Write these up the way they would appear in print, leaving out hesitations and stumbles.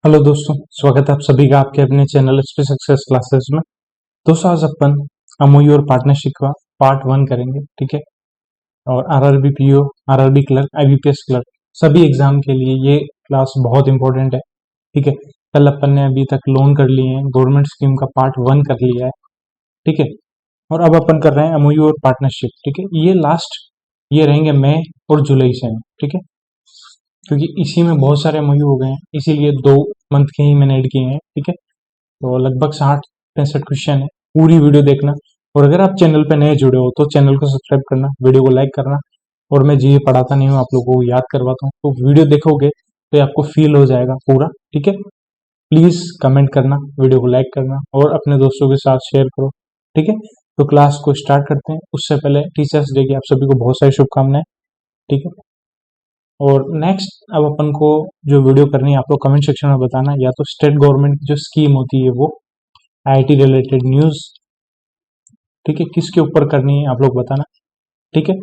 Hello दोस्तों, स्वागत है आप सभी का आपके अपने चैनल एचपी सक्सेस क्लासेस में। दोस्तों आज अपन एमओयू और पार्टनरशिप का पार्ट 1 करेंगे, ठीक है। और RRB PO, RRB clerk, IBPS clerk सभी एग्जाम के लिए ये क्लास बहुत इंपॉर्टेंट है, ठीक है। कल अपन ने अभी तक लोन कर लिए हैं, गवर्नमेंट स्कीम का पार्ट 1 कर लिया है, ठीक है। और अब अपन कर रहे हैं एमओयू और पार्टनरशिप, ठीक है। ये लास्ट ये रहेंगे मई और जुलाई से, ठीक है। क्योंकि इसी में बहुत सारे एमओयू हो गए हैं, इसीलिए 2 मंथ के ही मैंने ऐड किए हैं, ठीक है। तो लगभग 60-65 क्वेश्चन है, पूरी वीडियो देखना। और अगर आप चैनल पे नए जुड़े हो तो चैनल को सब्सक्राइब करना, वीडियो को लाइक करना। और मैं जी पढ़ाता नहीं हूँ, आप लोगों को याद करवाता हूँ, तो वीडियो देखोगे तो ये आपको फील हो जाएगा पूरा, ठीक है। प्लीज कमेंट करना, वीडियो को लाइक करना और अपने दोस्तों के साथ शेयर करो, ठीक है। तो क्लास को स्टार्ट करते हैं। उससे पहले टीचर्स डे की आप सभी को बहुत सारी शुभकामनाएं, ठीक है। और नेक्स्ट अब अपन को जो वीडियो करनी है, आप लोग कमेंट सेक्शन में बताना, या तो स्टेट गवर्नमेंट की जो स्कीम होती है वो आईटी रिलेटेड न्यूज, ठीक है, किसके ऊपर करनी है आप लोग बताना, ठीक है।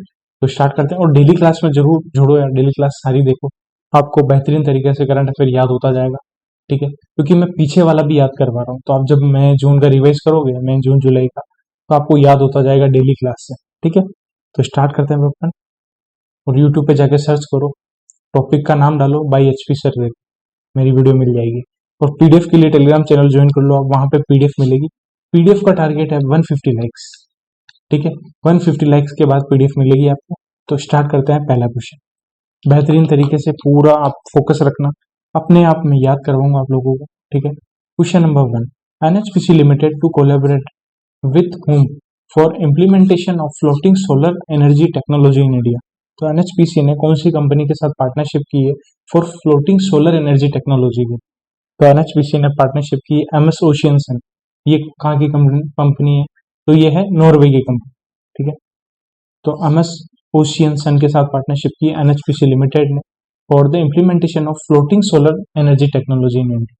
तो स्टार्ट करते हैं और डेली क्लास में जरूर जुड़ो यार, डेली क्लास सारी देखो, आपको बेहतरीन तरीके से करंट अफेयर याद होता जाएगा, ठीक है। क्योंकि मैं पीछे वाला भी याद करवा रहा हूँ, तो आप जब मई जून का रिवाइज करोगे, मई जून जुलाई का, तो आपको याद होता जाएगा डेली क्लास से, ठीक है। तो स्टार्ट करते हैं अपन। और यूट्यूब पे जाके सर्च करो, टॉपिक का नाम डालो बाई एचपी सर, मेरी वीडियो मिल जाएगी। और पीडीएफ के लिए टेलीग्राम चैनल ज्वाइन कर लो, आप वहां पे पीडीएफ मिलेगी। पीडीएफ का टारगेट है 150 लाइक्स, ठीक है। 150 लाइक्स के बाद पीडीएफ मिलेगी आपको। तो स्टार्ट करते हैं पहला क्वेश्चन, बेहतरीन तरीके से पूरा आप फोकस रखना, अपने आप में याद करवाऊंगा आप लोगों को, ठीक है। Question number 1, NHPC limited to collaborate with whom for implementation of floating solar energy technology in India. तो एनएचपीसी ने कौन सी कंपनी के साथ पार्टनरशिप की है for floating solar energy technology की? तो एनएचपीसी ने पार्टनरशिप की एमएस ओशियनसन। ये कहाँ की कंपनी है? तो ये है नॉर्वे की कंपनी, ठीक है। तो एमएस ओशियनसन के साथ पार्टनरशिप की एनएचपीसी लिमिटेड ने for the implementation of floating solar energy technology in India.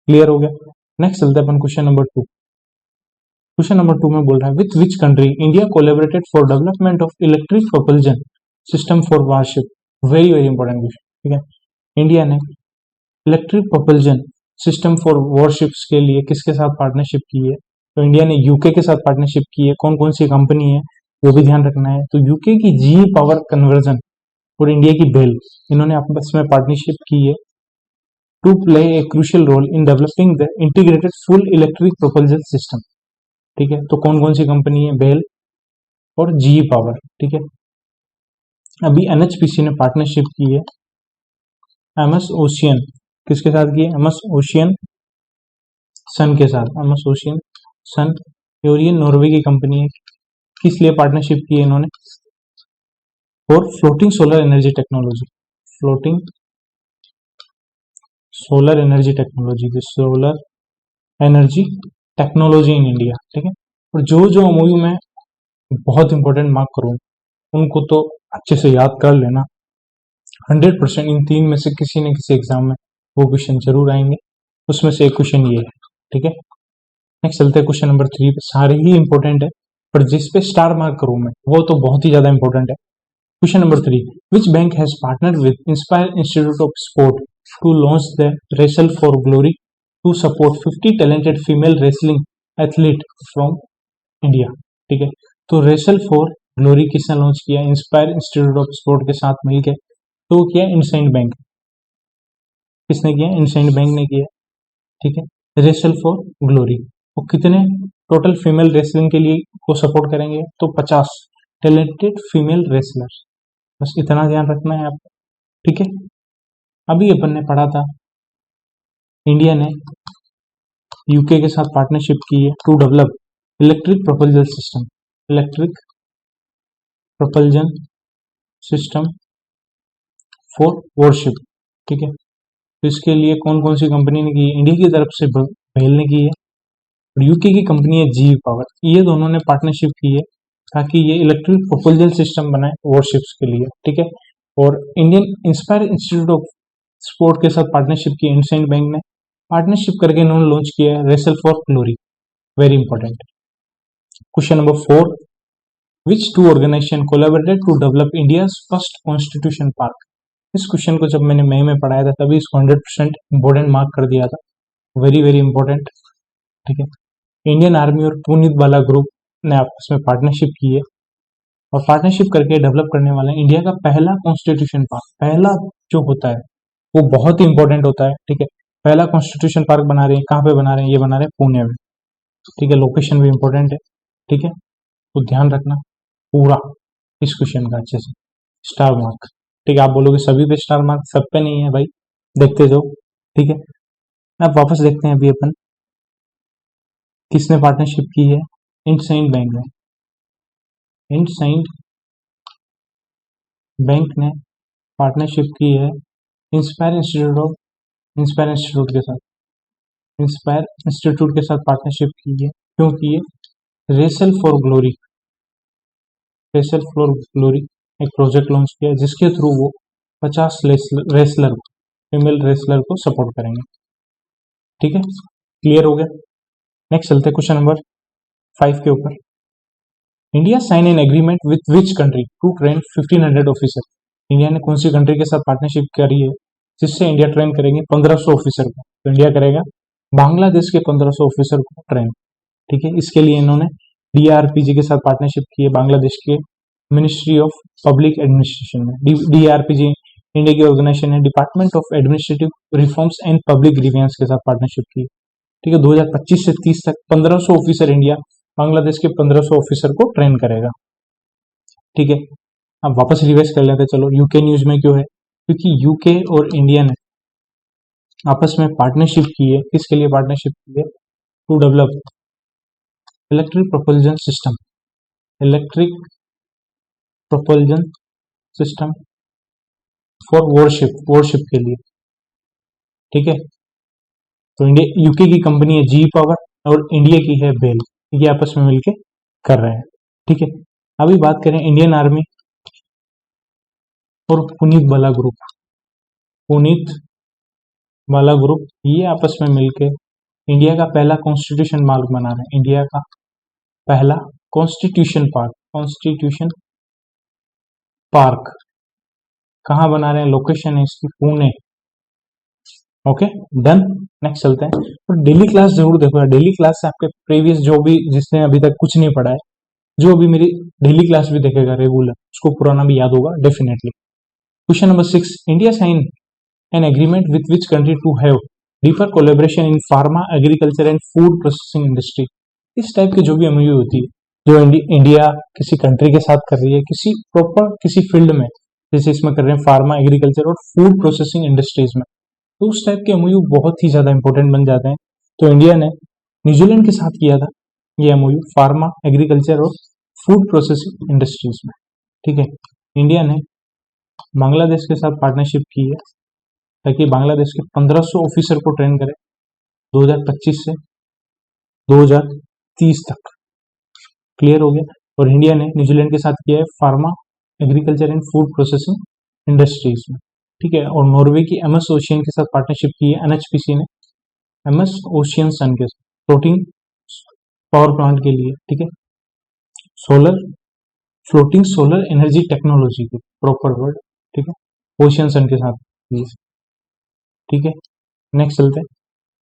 Clear हो गया। नेक्स्ट चलते हैं अपन क्वेश्चन नंबर 2। क्वेश्चन नंबर 2 में बोल रहा है, with which country India collaborated for development of electric propulsion system for warship. Very very important question, ठीक है। इंडिया ने electric propulsion system for warships के लिए किसके साथ पार्टनरशिप की है? तो इंडिया ने यूके के साथ पार्टनरशिप की है। कौन कौन सी कंपनी है वो भी ध्यान रखना है। तो यूके की जी पावर कन्वर्जन और इंडिया की बेल, इन्होंने आपस में पार्टनरशिप की है to play a crucial role in developing the integrated full electric propulsion system, ठीक है। तो कौन कौन सी कंपनी है? बेल और जी पावर, ठीक है। अभी एनएचपीसी ने पार्टनरशिप की है एमएस ओशियन, किसके साथ की है? एमएस ओशियन सन के साथ, एमएस ओशियन सन। और ये नॉर्वे की कंपनी है। किस लिए पार्टनरशिप की है इन्होंने? और floating solar energy technology, floating solar energy technology की, solar energy technology in India, ठीक है। और जो जो एमओयू में बहुत इंपॉर्टेंट मार्क करूँ उनको तो अच्छे से याद कर लेना। 100% इन 3 में से किसी न किसी एग्जाम में वो क्वेश्चन जरूर आएंगे, उसमें से एक क्वेश्चन ये है, ठीक है। नेक्स्ट चलते हैं क्वेश्चन नंबर 3 पे। सारे ही इंपॉर्टेंट है, पर जिस पे स्टार मार्क करूं मैं वो तो बहुत ही ज्यादा इंपॉर्टेंट है। Question number 3, which bank has partner with Inspire Institute of Sport to launch the Wrestle for Glory to support 50 talented female wrestling athlete from India, ठीक है। तो रेसल फॉर ग्लोरी किसने लॉन्च किया? इंस्पायर इंस्टीट्यूट ऑफ स्पोर्ट के साथ मिलकर। तो किया इंडसइंड बैंक। किसने किया? इंडसइंड बैंक ने किया, ठीक है। Wrestle for glory. वो कितने टोटल फीमेल रेसलिंग के लिए वो सपोर्ट करेंगे? तो 50 टैलेंटेड फीमेल रेसलर, बस इतना ध्यान रखना है आपको, ठीक है। अभी अपन ने पढ़ा था इंडिया ने यूके के साथ पार्टनरशिप की है to develop electric propulsion system, electric propulsion system for warship, ठीक है। तो इसके लिए कौन कौन सी कंपनी ने की? इंडिया की तरफ से बेल ने की है और यूके की कंपनी है जी पावर। ये दोनों ने पार्टनरशिप की है ताकि ये इलेक्ट्रिक प्रोपल्जन सिस्टम बनाए वॉरशिप्स के लिए, ठीक है। और Indian inspire Institute of Sport के साथ पार्टनरशिप की इंडसइंड बैंक ने। पार्टनरशिप करके इन्होंने लॉन्च किया है Wrestle for Glory, very important. Question number 4, which two organisation collaborated to develop India first constitution park? इस क्वेश्चन को जब मैंने मई में पढ़ाया था तभी इसको 100% इंपॉर्टेंट मार्क कर दिया था, वेरी वेरी इंपॉर्टेंट। ठीक है, इंडियन आर्मी और पुनीत बाला ग्रुप ने आपस में पार्टनरशिप की है और पार्टनरशिप करके डेवलप करने वाला है इंडिया का पहला कॉन्स्टिट्यूशन पार्क। पहला जो होता है वो बहुत ही इंपॉर्टेंट होता है। ठीक है, पहला कॉन्स्टिट्यूशन पार्क बना रहे हैं, कहाँ पे बना रहे हैं, ये बना रहे हैं पुणे में। ठीक है, लोकेशन भी इंपॉर्टेंट है। ठीक है, तो ध्यान रखना पूरा इस क्वेश्चन का अच्छे से। स्टार मार्क, ठीक है, आप बोलोगे सभी पे स्टार मार्क, सब पे नहीं है भाई, देखते जाओ। ठीक है, अब वापस देखते हैं अभी अपन किसने पार्टनरशिप की है। इंडसइंड बैंक ने, इंडसइंड बैंक ने पार्टनरशिप की है इंस्पायर इंस्टीट्यूट के साथ। इंस्पायर इंस्टीट्यूट के साथ पार्टनरशिप की है, क्यों की है, Wrestle for glory, wrestle for glory एक प्रोजेक्ट लॉन्च किया जिसके थ्रू वो 50 रेसलर फीमेल रेसलर को सपोर्ट करेंगे। ठीक है, क्लियर हो गया। नेक्स्ट चलते हैं क्वेश्चन नंबर 5 के ऊपर। India sign an agreement with which country to train 1500 officer. India ने कौन सी कंट्री के साथ पार्टनरशिप करी है जिससे इंडिया ट्रेन करेंगे 1500 ऑफिसर को। तो इंडिया करेगा बांग्लादेश के 1500 ऑफिसर को ट्रेन। ठीक है, इसके लिए इन्होंने डीआरपीजी के साथ पार्टनरशिप की है, बांग्लादेश के मिनिस्ट्री ऑफ पब्लिक एडमिनिस्ट्रेशन में। डीआरपीजी इंडिया की ऑर्गेनाइजेशन है, department of administrative reforms and public grievance के साथ पार्टनरशिप की। ठीक है, 2025 से 30 तक 1500 ऑफिसर इंडिया बांग्लादेश के 1500 ऑफिसर को ट्रेन करेगा। ठीक है, अब वापस रिवाइज कर लेते हैं। चलो, यूके न्यूज में क्यों है, क्योंकि यूके और इंडिया ने आपस में पार्टनरशिप की है। किसके लिए पार्टनरशिप की है, to develop electric propulsion system, electric propulsion system for warship के लिए। ठीक है, तो इंडिया यूके की कंपनी है जी पावर और इंडिया की है बेल, ये आपस में मिलके कर रहे हैं। ठीक है, अभी बात करें इंडियन आर्मी और पुनीत बाला ग्रुप। पुनीत बाला ग्रुप ये आपस में मिलके इंडिया का पहला कॉन्स्टिट्यूशन पार्क बना रहे हैं। इंडिया का पहला कॉन्स्टिट्यूशन पार्क कहाँ बना रहे हैं, लोकेशन है इसकी पुणे। Okay, done. नेक्स्ट चलते हैं। और डेली क्लास जरूर देखो, डेली क्लास से आपके प्रीवियस जो भी जिसने अभी तक कुछ नहीं पढ़ा है, जो अभी मेरी डेली क्लास भी देखेगा रेगुलर, उसको पुराना भी याद होगा definitely. Question number 6, India sign an agreement with which country to have deeper collaboration in pharma, agriculture and food processing industry. इस टाइप की जो भी एमओयू होती है, जो इंडिया किसी कंट्री के साथ कर रही है किसी प्रॉपर किसी फील्ड में, जैसे इसमें कर रहे हैं फार्मा, एग्रीकल्चर और फूड प्रोसेसिंग इंडस्ट्रीज में, तो उस टाइप के एमओयू बहुत ही ज्यादा इंपॉर्टेंट बन जाते हैं। तो इंडिया ने न्यूजीलैंड के साथ किया था ये एमओयू फार्मा, एग्रीकल्चर और फूड प्रोसेसिंग इंडस्ट्रीज में। ठीक है, इंडिया ने बांग्लादेश के साथ पार्टनरशिप की है ताकि बांग्लादेश के 1500 ऑफिसर को ट्रेन करे 2025 से 2030 तक। क्लियर हो गया। और इंडिया ने न्यूजीलैंड के साथ किया है pharma, agriculture and food processing industries में। ठीक है, और नॉर्वे की एमएस ओशियन के साथ पार्टनरशिप की है एनएचपीसी ने, एमएस ओशियन सन के साथ फ्लोटिंग पावर प्लांट के लिए। ठीक है, फ्लोटिंग सोलर एनर्जी टेक्नोलॉजी के प्रॉपर वर्ड। ठीक है, ओशियन सन के साथ। ठीक है, नेक्स्ट चलते हैं।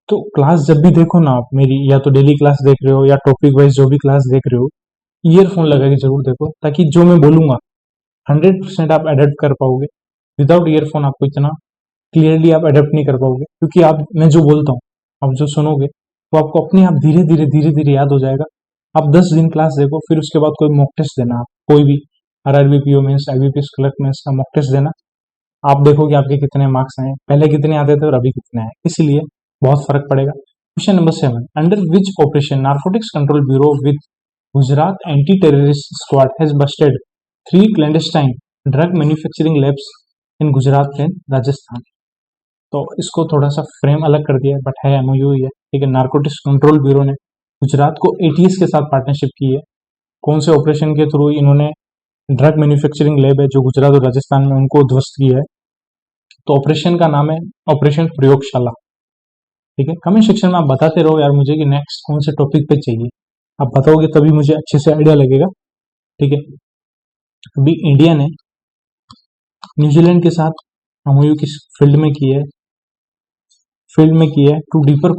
तो क्लास जब भी देखो ना आप मेरी, या तो डेली क्लास देख रहे हो या टॉपिक वाइज जो भी क्लास देख रहे हो, ईयरफोन लगा के जरूर देखो, ताकि जो मैं बोलूंगा 100% आप अडेप्ट कर पाओगे। विदाउट ईयरफोन आपको इतना क्लियरली आप अडेप्ट नहीं कर पाओगे, क्योंकि आप मैं जो बोलता हूँ आप जो सुनोगे तो आपको अपने आप धीरे धीरे याद हो जाएगा। आप 10 दिन क्लास देखो, फिर उसके बाद कोई मॉक टेस्ट देना, आप कोई भी RRB PO mains, IBPS clerk mains का मॉक टेस्ट देना, आप देखोगे आपके कितने मार्क्स आए, पहले कितने आते थे और अभी कितने आए, इसीलिए बहुत फर्क पड़ेगा। Question number 7, under which operation narcotics control bureau with Gujarat anti terrorist squad has Busted 3 clandestine drug manufacturing labs in Gujarat and Rajasthan. तो इसको थोड़ा सा फ्रेम अलग कर दिया, बट है एमओयू ही है। ठीक है, नार्कोटिक्स कंट्रोल ब्यूरो ने गुजरात को एटीएस के साथ पार्टनरशिप की है। कौन से ऑपरेशन के थ्रू इन्होंने ड्रग मैन्युफैक्चरिंग लैब है जो गुजरात और राजस्थान में, उनको ध्वस्त किया है। तो ऑपरेशन का नाम है ऑपरेशन प्रयोगशाला। ठीक है, कमेंट सेक्शन में आप बताते रहो यार मुझे कि नेक्स्ट कौन से टॉपिक पे चाहिए, आप बताओगे तभी मुझे अच्छे से आइडिया लगेगा। ठीक है, अभी इंडिया ने न्यूजीलैंड के साथ एमओयू किस फील्ड में की है? To deeper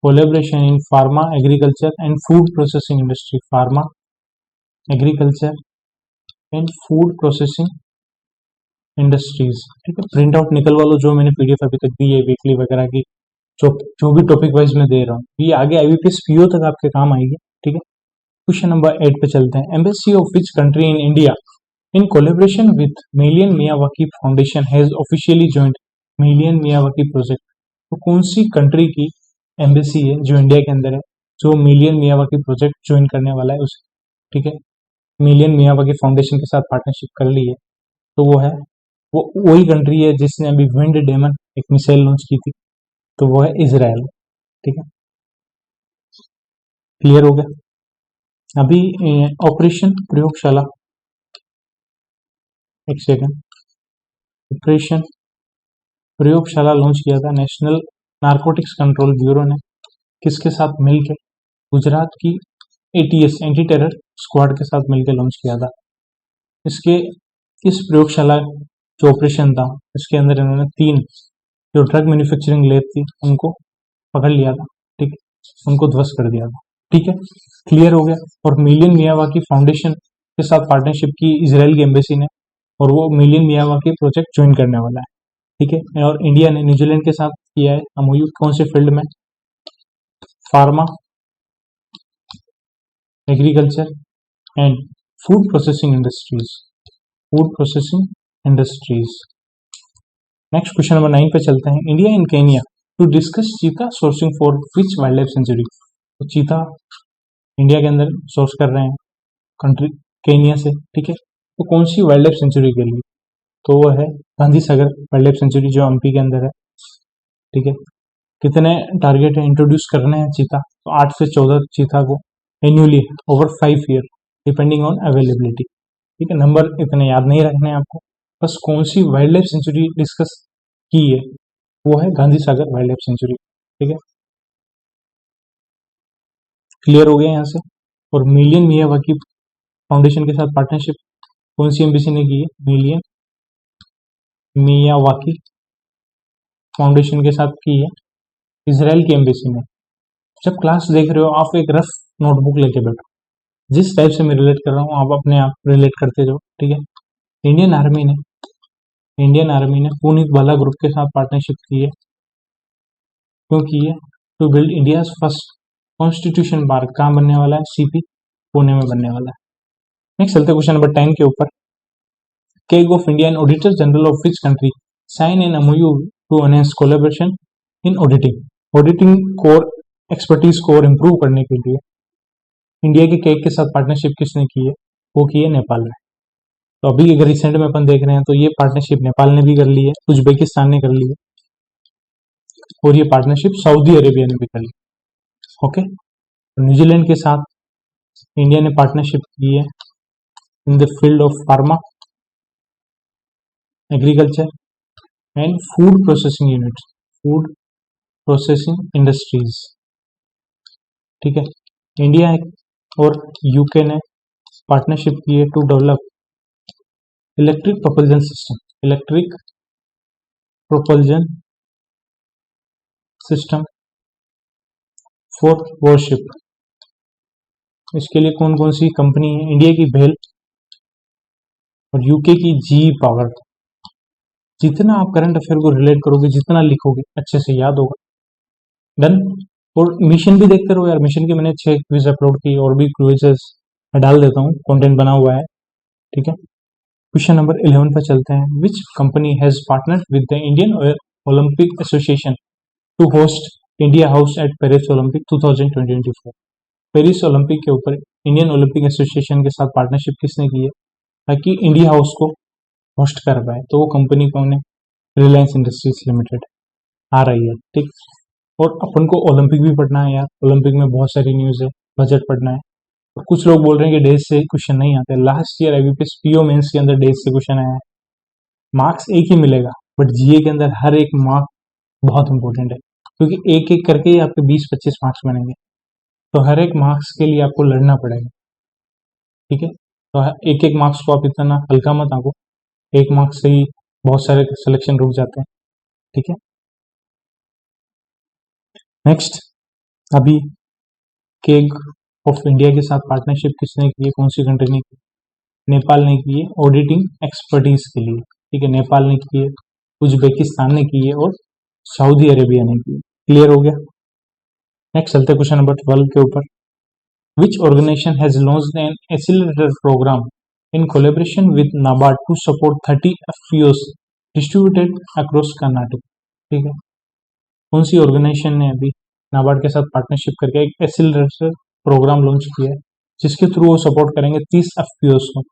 collaboration in pharma agriculture and food processing industry, pharma agriculture and food processing industries. ठीक है, प्रिंट आउट निकलवा लो, जो मैंने पीडीएफ अभी तक दी है वीकली वगैरह की, जो भी टॉपिक वाइज मैं दे रहा हूँ, ये आगे आईबीपीएस पीओ तक आपके काम आएगी। ठीक है, क्वेश्चन नंबर 8 पे चलते हैं। Embassy of which country in India in collaboration with million Miyawaki foundation has officially joint million Miyawaki project. तो कौन सी कंट्री की एम्बेसी है जो इंडिया के अंदर है, जो मिलियन मियावाकी प्रोजेक्ट ज्वाइन करने वाला है उसे? ठीक है, मिलियन मियावाकी फाउंडेशन के साथ पार्टनरशिप कर ली है, तो वो वही कंट्री है जिसने अभी विंड डेमन एक मिसाइल लॉन्च की थी, तो वो है इजराइल। ठीक है, क्लियर हो गया। अभी ऑपरेशन प्रयोगशाला, एक सेकेंड, ऑपरेशन प्रयोगशाला लॉन्च किया था नेशनल नारकोटिक्स कंट्रोल ब्यूरो ने, किसके साथ मिलकर? गुजरात की एटीएस एंटी टेरर स्क्वाड के साथ मिलकर लॉन्च किया था। इस प्रयोगशाला जो ऑपरेशन था, इसके अंदर इन्होंने 3 जो ड्रग मैन्युफैक्चरिंग लैब थी उनको पकड़ लिया था। ठीक है, उनको ध्वस्त कर दिया था। ठीक है, क्लियर हो गया। और मिलियन मियावाकी फाउंडेशन के साथ पार्टनरशिप की इजराइल की एम्बेसी ने, और वो मिलियन मियावाकी प्रोजेक्ट ज्वाइन करने वाला है। ठीक है, और इंडिया ने न्यूजीलैंड के साथ किया है एमओयू, कौन से फील्ड में? Pharma agriculture and food processing industries. Next question number 9 पे चलते हैं। India and Kenya to discuss cheetah sourcing for which wildlife sanctuary. तो चीता इंडिया के अंदर सोर्स कर रहे हैं कंट्री केनिया से। ठीक है, तो कौन सी वाइल्ड लाइफ सेंचुरी के लिए? तो वो है Gandhi Sagar wild life sanctuary, जो एमपी के अंदर है। ठीक है, कितने टारगेट है इंट्रोड्यूस करने हैं चीता? तो 8 से 14 चीता को annually over 5 year, depending on availability. ठीक है, नंबर इतने याद नहीं रखने हैं आपको, बस कौन सी वाइल्ड लाइफ सेंचुरी डिस्कस की है, वो है Gandhi Sagar wild life sanctuary. ठीक है, क्लियर हो गया यहाँ से। और मिलियन मियावाकी फाउंडेशन के साथ पार्टनरशिप कौन सी एम्बेसी ने की है? मिलियन मियावाकी फाउंडेशन के साथ की है इजराइल की एम्बेसी ने। जब क्लास देख रहे हो, आप एक रफ नोटबुक लेके बैठो, जिस टाइप से मैं रिलेट कर रहा हूँ आप अपने आप रिलेट करते जाओ। ठीक है, इंडियन आर्मी ने पुनीत बाला ग्रुप के साथ पार्टनरशिप की है। क्यों की है? To build India first constitution बार। कहाँ बनने वाला है? सीपी, पुणे में बनने वाला है। नेक्स्ट चलते क्वेश्चन नंबर 10 के ऊपर। CAG of India and Auditor General of which country sign an MOU to enhance collaboration in auditing core expertise को और इम्प्रूव करने के लिए इंडिया के केग के साथ पार्टनरशिप किसने की है? वो की है नेपाल ने। तो अभी अगर रिसेंट में अपन देख रहे हैं तो ये पार्टनरशिप नेपाल ने भी कर ली है, उज्बेकिस्तान ने कर ली है, और ये पार्टनरशिप सऊदी अरेबिया ने भी कर ली। ओके, न्यूजीलैंड के साथ इंडिया ने पार्टनरशिप की है in the field of pharma agriculture and food processing industries. ठीक है, इंडिया और यूके ने पार्टनरशिप की है to develop electric propulsion system for warship. इसके लिए कौन कौन सी कंपनी है? इंडिया की भेल और यूके की जी पावर। जितना आप करंट अफेयर को रिलेट करोगे, जितना लिखोगे, अच्छे से याद होगा। डन। और मिशन भी देखते रहो यार, मिशन के मैंने 6 क्विज अपलोड की, और भी क्विजेस मैं डाल देता हूँ, कंटेंट बना हुआ है। ठीक है, क्वेश्चन नंबर 11 पर चलते हैं। Which company has partnered with the Indian Olympic Association to host India House at Paris Olympic 2024। Paris Olympic के ऊपर इंडियन ओलंपिक एसोसिएशन के साथ पार्टनरशिप किसने की है ताकि इंडिया हाउस को होस्ट कर पाए? तो वो कंपनी कौन है? रिलायंस इंडस्ट्रीज लिमिटेड आ रही है। ठीक, और अपन को ओलंपिक भी पढ़ना है यार, ओलंपिक में बहुत सारी न्यूज़ है, बजट पढ़ना है। और कुछ लोग बोल रहे हैं कि डेज से क्वेश्चन नहीं आते। Last year IBPS PO mains के अंदर डेज से क्वेश्चन आया है। मार्क्स एक ही मिलेगा, बट जीए के अंदर हर एक मार्क बहुत इंपॉर्टेंट है, क्योंकि एक एक करके ही आपके 20-25 मार्क्स बनेंगे। तो हर एक मार्क्स के लिए आपको लड़ना पड़ेगा। ठीक है, तो एक एक मार्क्स को आप इतना हल्का मत आंको, एक मार्क्स से ही बहुत सारे सिलेक्शन रुक जाते हैं, ठीक है। नेक्स्ट, अभी केग ऑफ इंडिया के साथ पार्टनरशिप किसने की है, कौन सी कंट्री ने की? नेपाल ने की है, ऑडिटिंग एक्सपर्टीज के लिए, ठीक है। नेपाल ने की है, उज्बेकिस्तान ने की है और सऊदी अरेबिया ने की है। क्लियर हो गया। नेक्स्ट चलते क्वेश्चन नंबर 12 के ऊपर। Which organisation has launched an accelerator programme in collaboration with NABARD to support 30 FPOs distributed across Karnataka, ठीक है। कौन सी ऑर्गेनाइजेशन ने अभी नाबार्ड के साथ पार्टनरशिप करके एक एक्सीलरेटर प्रोग्राम लॉन्च किया है, जिसके थ्रू वो सपोर्ट करेंगे 30 एफपीओस को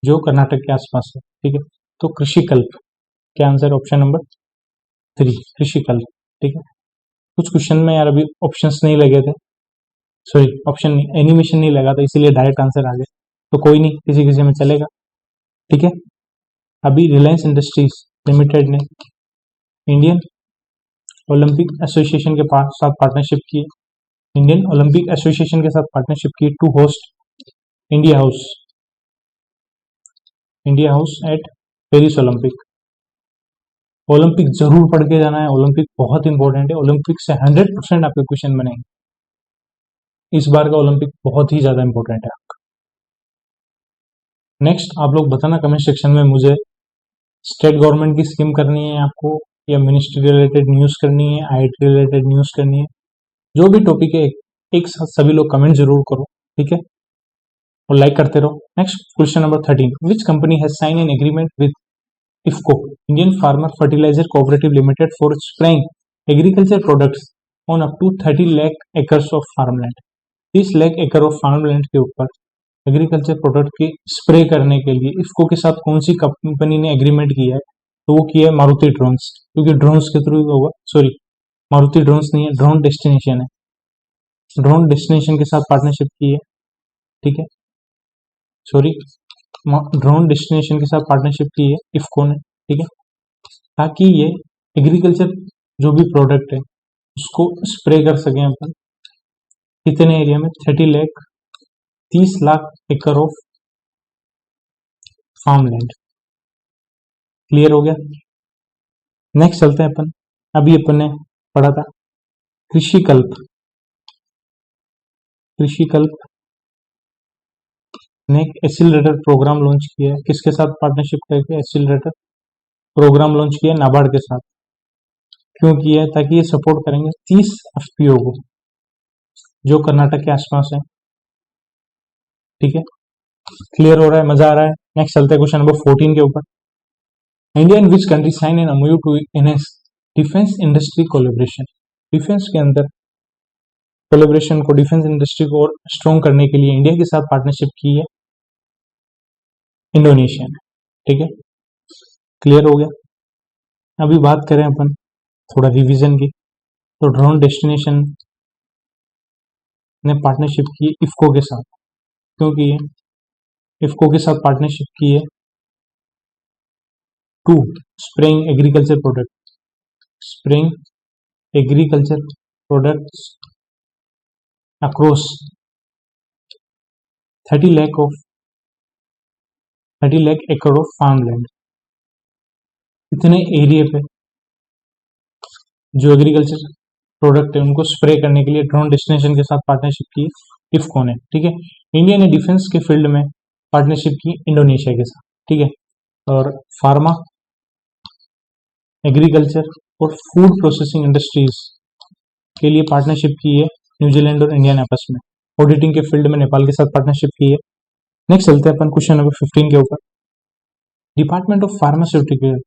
जो कर्नाटक के आसपास है, ठीक है। तो कृषि कल्प, क्या आंसर? ऑप्शन नंबर 3, कृषि कल्प, ठीक है। कुछ क्वेश्चन में यार अभी ऑप्शंस नहीं लगे थे, सॉरी ऑप्शन नहीं, एनिमेशन नहीं लगा था, इसीलिए डायरेक्ट आंसर आ गया। तो कोई नहीं, किसी किसी में चलेगा, ठीक है। अभी रिलायंस इंडस्ट्रीज लिमिटेड ने इंडियन ओलंपिक एसोसिएशन के साथ पार्टनरशिप की, इंडियन ओलंपिक एसोसिएशन के साथ पार्टनरशिप की to host India House at Paris Olympic. Olympic जरूर पढ़ के जाना है, ओलंपिक बहुत इंपॉर्टेंट है, ओलंपिक से 100% आपके क्वेश्चन बनेंगे। इस बार का ओलंपिक बहुत ही ज्यादा इंपॉर्टेंट है आपका। नेक्स्ट आप लोग बताना कमेंट सेक्शन में मुझे, स्टेट गवर्नमेंट की स्कीम करनी है आपको, या मिनिस्ट्री रिलेटेड न्यूज करनी है, आईआईटी रिलेटेड न्यूज करनी है, जो भी टॉपिक है एक साथ सभी लोग कमेंट जरूर करो, ठीक है, और लाइक करते रहो। Next question number 13, which company has sign an agreement with IFFCO Indian farmer fertiliser cooperative limited for spraying agriculture products on up to 30 lakh acres of farmland. 30 lakh एकड़ ऑफ फार्मलैंड के ऊपर एग्रीकल्चर प्रोडक्ट की स्प्रे करने के लिए इफ्को के साथ कौन सी कंपनी ने एग्रीमेंट किया है? तो वो किया है मारुति ड्रोन्स, क्योंकि ड्रोन्स के थ्रू होगा, सॉरी मारुति ड्रोन्स नहीं है, ड्रोन डेस्टिनेशन है, ड्रोन डेस्टिनेशन के साथ पार्टनरशिप की है, ठीक है, सॉरी ड्रोन डेस्टिनेशन के साथ पार्टनरशिप की है इफ्को ने, ठीक है, ताकि ये एग्रीकल्चर जो भी प्रोडक्ट है उसको स्प्रे कर सकें अपन कितने एरिया में, 30 लाख एकड़ ऑफ फार्मलैंड। क्लियर हो गया। नेक्स्ट चलते हैं अपन, अभी अपन ने पढ़ा था कृषि कल्प ने एक एक्सीलरेटर प्रोग्राम लॉन्च किया है, किसके साथ पार्टनरशिप करके एक्सीलरेटर प्रोग्राम लॉन्च किया है? नाबार्ड के साथ। क्यों किया है? ताकि ये सपोर्ट करेंगे 30 एफपीओ को जो कर्नाटक के आसपास है, ठीक है। क्लियर हो रहा है, मजा आ रहा है। नेक्स्ट चलते हैं क्वेश्चन नंबर 14 के ऊपर। India and which country sign an MOU to enhance defence industry collaboration. Defence के अंदर कोलैबोरेशन को, डिफेंस इंडस्ट्री को और स्ट्रॉन्ग करने के लिए इंडिया के साथ पार्टनरशिप की है इंडोनेशिया ने, ठीक है। क्लियर हो गया। अभी बात करें अपन थोड़ा रिवीजन की, तो ड्रोन डेस्टिनेशन ने पार्टनरशिप की इफ्को के साथ, क्योंकि इफ्को के साथ पार्टनरशिप की है to spraying agriculture products across 30 lakh एकड़ ऑफ फार्मलैंड। इतने एरिया पे जो एग्रीकल्चर प्रोडक्ट है उनको स्प्रे करने के लिए ड्रोन डेस्टिनेशन के साथ पार्टनरशिप की इफ्को ने, ठीक है। इंडिया ने डिफेंस के फील्ड में पार्टनरशिप की इंडोनेशिया के साथ, ठीक है। और फार्मा, एग्रीकल्चर और फूड प्रोसेसिंग इंडस्ट्रीज के लिए पार्टनरशिप की है न्यूजीलैंड और इंडिया ने आपस में। ऑडिटिंग के फील्ड में नेपाल के साथ पार्टनरशिप की है। नेक्स्ट चलते हैं अपन क्वेश्चन नंबर 15 के ऊपर। Department of pharmaceutical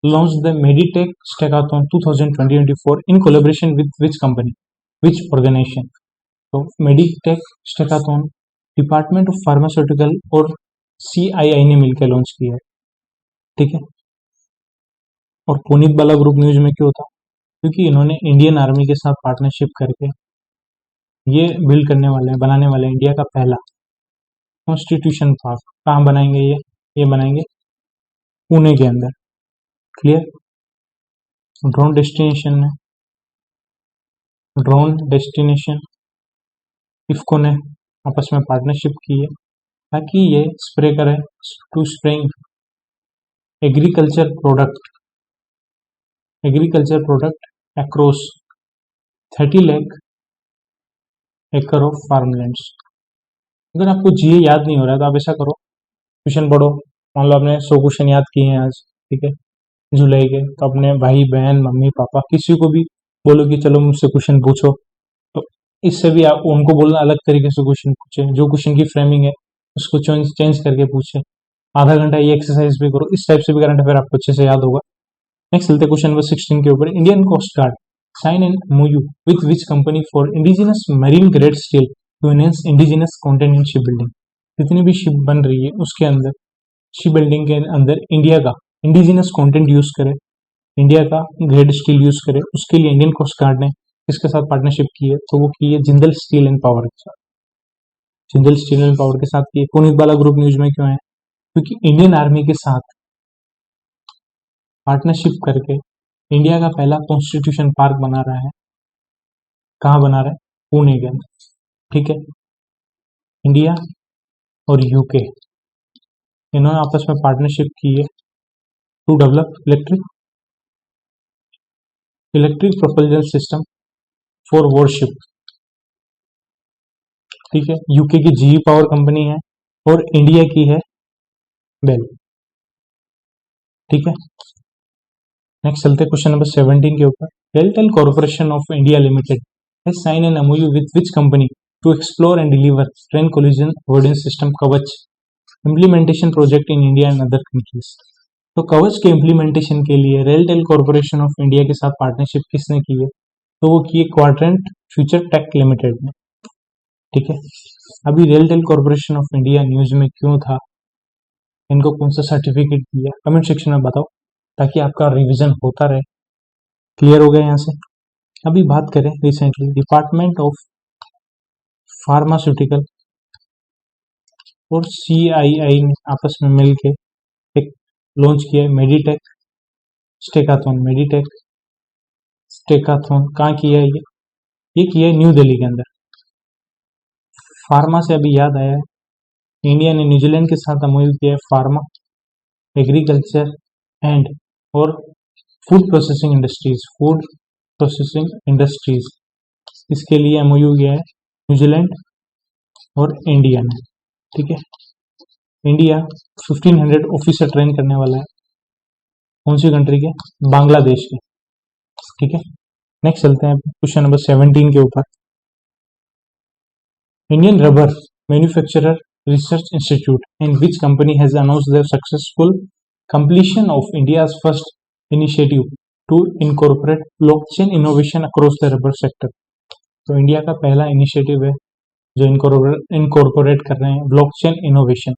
launched the Meditech Stackathon 2024 in collaboration with which company, which organization? तो Meditech Stackathon department of pharmaceutical और CII ने मिलकर लॉन्च किया है, ठीक है। और पुनीत बाला ग्रुप न्यूज में क्यों था? क्योंकि इन्होंने इंडियन आर्मी के साथ पार्टनरशिप करके ये बिल्ड करने वाले हैं, बनाने वाले हैं इंडिया का पहला कॉन्स्टिट्यूशन पार्क। कहाँ बनाएंगे ये बनाएंगे पुणे के अंदर। क्लियर। ड्रोन डेस्टिनेशन इफ्को ने आपस में पार्टनरशिप की है ताकि ये स्प्रे करे to spraying agriculture product across 30 lakh एकड़ ऑफ फार्मलैंड्स। अगर आपको जीए याद नहीं हो रहा है तो आप ऐसा करो, क्वेश्चन पढ़ो। मान लो आपने 100 क्वेश्चन याद किए हैं आज, ठीक है, जुलाई के, तो अपने भाई बहन मम्मी पापा किसी को भी बोलो कि चलो मुझसे क्वेश्चन पूछो, तो इससे भी आप उनको बोलना अलग तरीके से क्वेश्चन पूछे, जो क्वेश्चन की फ्रेमिंग है उसको चेंज करके पूछे। आधा घंटा ये एक्सरसाइज भी करो, इस टाइप से भी करंट अफेयर आपको अच्छे से याद होगा। नेक्स्ट चलते क्वेश्चन नंबर 16 के ऊपर। Indian coast guard sign an MOU with which company for indigenous marine grade steel to enhance indigenous content in ship building. जितनी भी शिप बन रही है उसके अंदर, शिप बिल्डिंग के अंदर इंडिया का इंडिजिनस कंटेंट यूज करे, इंडिया का ग्रेड स्टील यूज करे, उसके लिए इंडियन कोस्ट गार्ड ने किसके साथ पार्टनरशिप की है? तो वो की है जिंदल स्टील एंड पावर के साथ। जिंदल स्टील एंड पावर के साथ की है। पुनीत बाला ग्रुप न्यूज में क्यों है? क्योंकि इंडियन आर्मी के साथ पार्टनरशिप करके इंडिया का पहला कॉन्स्टिट्यूशन पार्क बना रहा है। कहाँ बना रहा है? पुणे के अंदर, ठीक है। इंडिया और यूके इन्होंने आपस में पार्टनरशिप की है to develop electric propulsion system for warship, ठीक है। यूके की जीई पावर कंपनी है और इंडिया की है बेल, ठीक है। नेक्स्ट चलते क्वेश्चन नंबर 17 के ऊपर। RailTel corporation of India limited has sign an MOU with which company to explore and deliver train collision avoidance system Kavach implementation project in India and other countries. तो कवच के implementation के लिए RailTel corporation of India के साथ partnership किसने की है? तो वो की है क्वाड्रेंट फ्यूचर टेक लिमिटेड ने, ठीक है। अभी RailTel corporation of India news में क्यों था, इनको कौन सा सर्टिफिकेट दिया, कमेंट सेक्शन में बताओ ताकि आपका रिवीजन होता रहे। क्लियर हो गया यहाँ से? अभी बात करें रिसेंटली डिपार्टमेंट ऑफ फार्मास्यूटिकल और CII ने आपस में मिलके एक लॉन्च किया है मेडिटेक स्टेकाथॉन। कहाँ किया है ये किया है न्यू दिल्ली के अंदर। फार्मा से अभी याद आया है, इंडिया ने न्यूजीलैंड के साथ MOU किया है फार्मा, एग्रीकल्चर एंड और फूड प्रोसेसिंग इंडस्ट्रीज, इसके लिए MOU किया है न्यूजीलैंड और इंडिया ने, ठीक है। इंडिया 1500 ऑफिसर ट्रेन करने वाला है, कौन सी कंट्री के? बांग्लादेश के, ठीक है। नेक्स्ट चलते हैं क्वेश्चन नंबर 17 के ऊपर। Indian rubber manufacturer research institute in which company has announced the successful completion of India's first initiative to incorporate blockchain innovation across the rubber sector। तो इंडिया का पहला इनिशिएटिव है जो इनकॉर्पोरेट कर रहे हैं blockchain innovation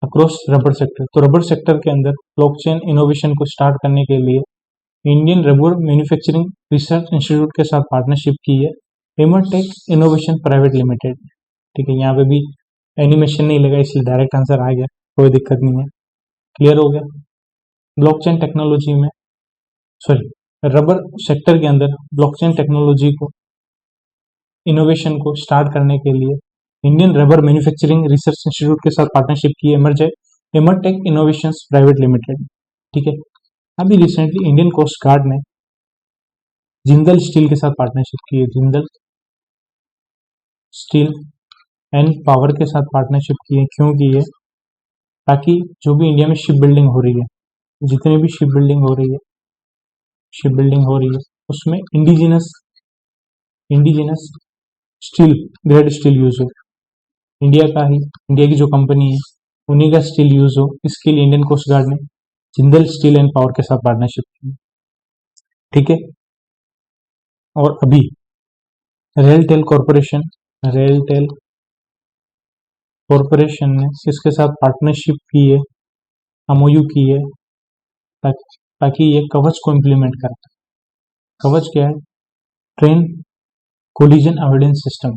across rubber sector. तो rubber sector के अंदर ब्लॉकचेन इनोवेशन को स्टार्ट करने के लिए Indian rubber manufacturing research institute के साथ पार्टनरशिप की है एमरटेक इनोवेशन प्राइवेट लिमिटेड, ठीक है। यहाँ पे भी एनिमेशन नहीं लगा इसलिए डायरेक्ट आंसर आ गया, कोई दिक्कत नहीं है। क्लियर हो गया? ब्लॉकचेन टेक्नोलॉजी में रबर सेक्टर के अंदर ब्लॉकचेन टेक्नोलॉजी को इनोवेशन को स्टार्ट करने के लिए Indian rubber manufacturing research institute के साथ पार्टनरशिप की एमरटेक इनोवेशंस प्राइवेट लिमिटेड, ठीक है। अभी रिसेंटली इंडियन कोस्ट गार्ड ने जिंदल स्टील के साथ पार्टनरशिप की है, जिंदल स्टील एंड पावर के साथ पार्टनरशिप की है। क्यों की है? ताकि जो भी इंडिया में शिप बिल्डिंग हो रही है, जितनी भी शिप बिल्डिंग हो रही है उसमें indigenous steel grade steel use हो, इंडिया की जो कंपनी है उन्हीं का स्टील यूज हो, इसके लिए इंडियन कोस्ट गार्ड ने जिंदल स्टील एंड पावर के साथ पार्टनरशिप की, ठीक है। और अभी रेलटेल कॉरपोरेशन ने किसके साथ पार्टनरशिप की है, MOU की है, ताकि ये कवच को इम्प्लीमेंट करता है। कवच क्या है? ट्रेन कोलिजन अवॉइडेंस सिस्टम,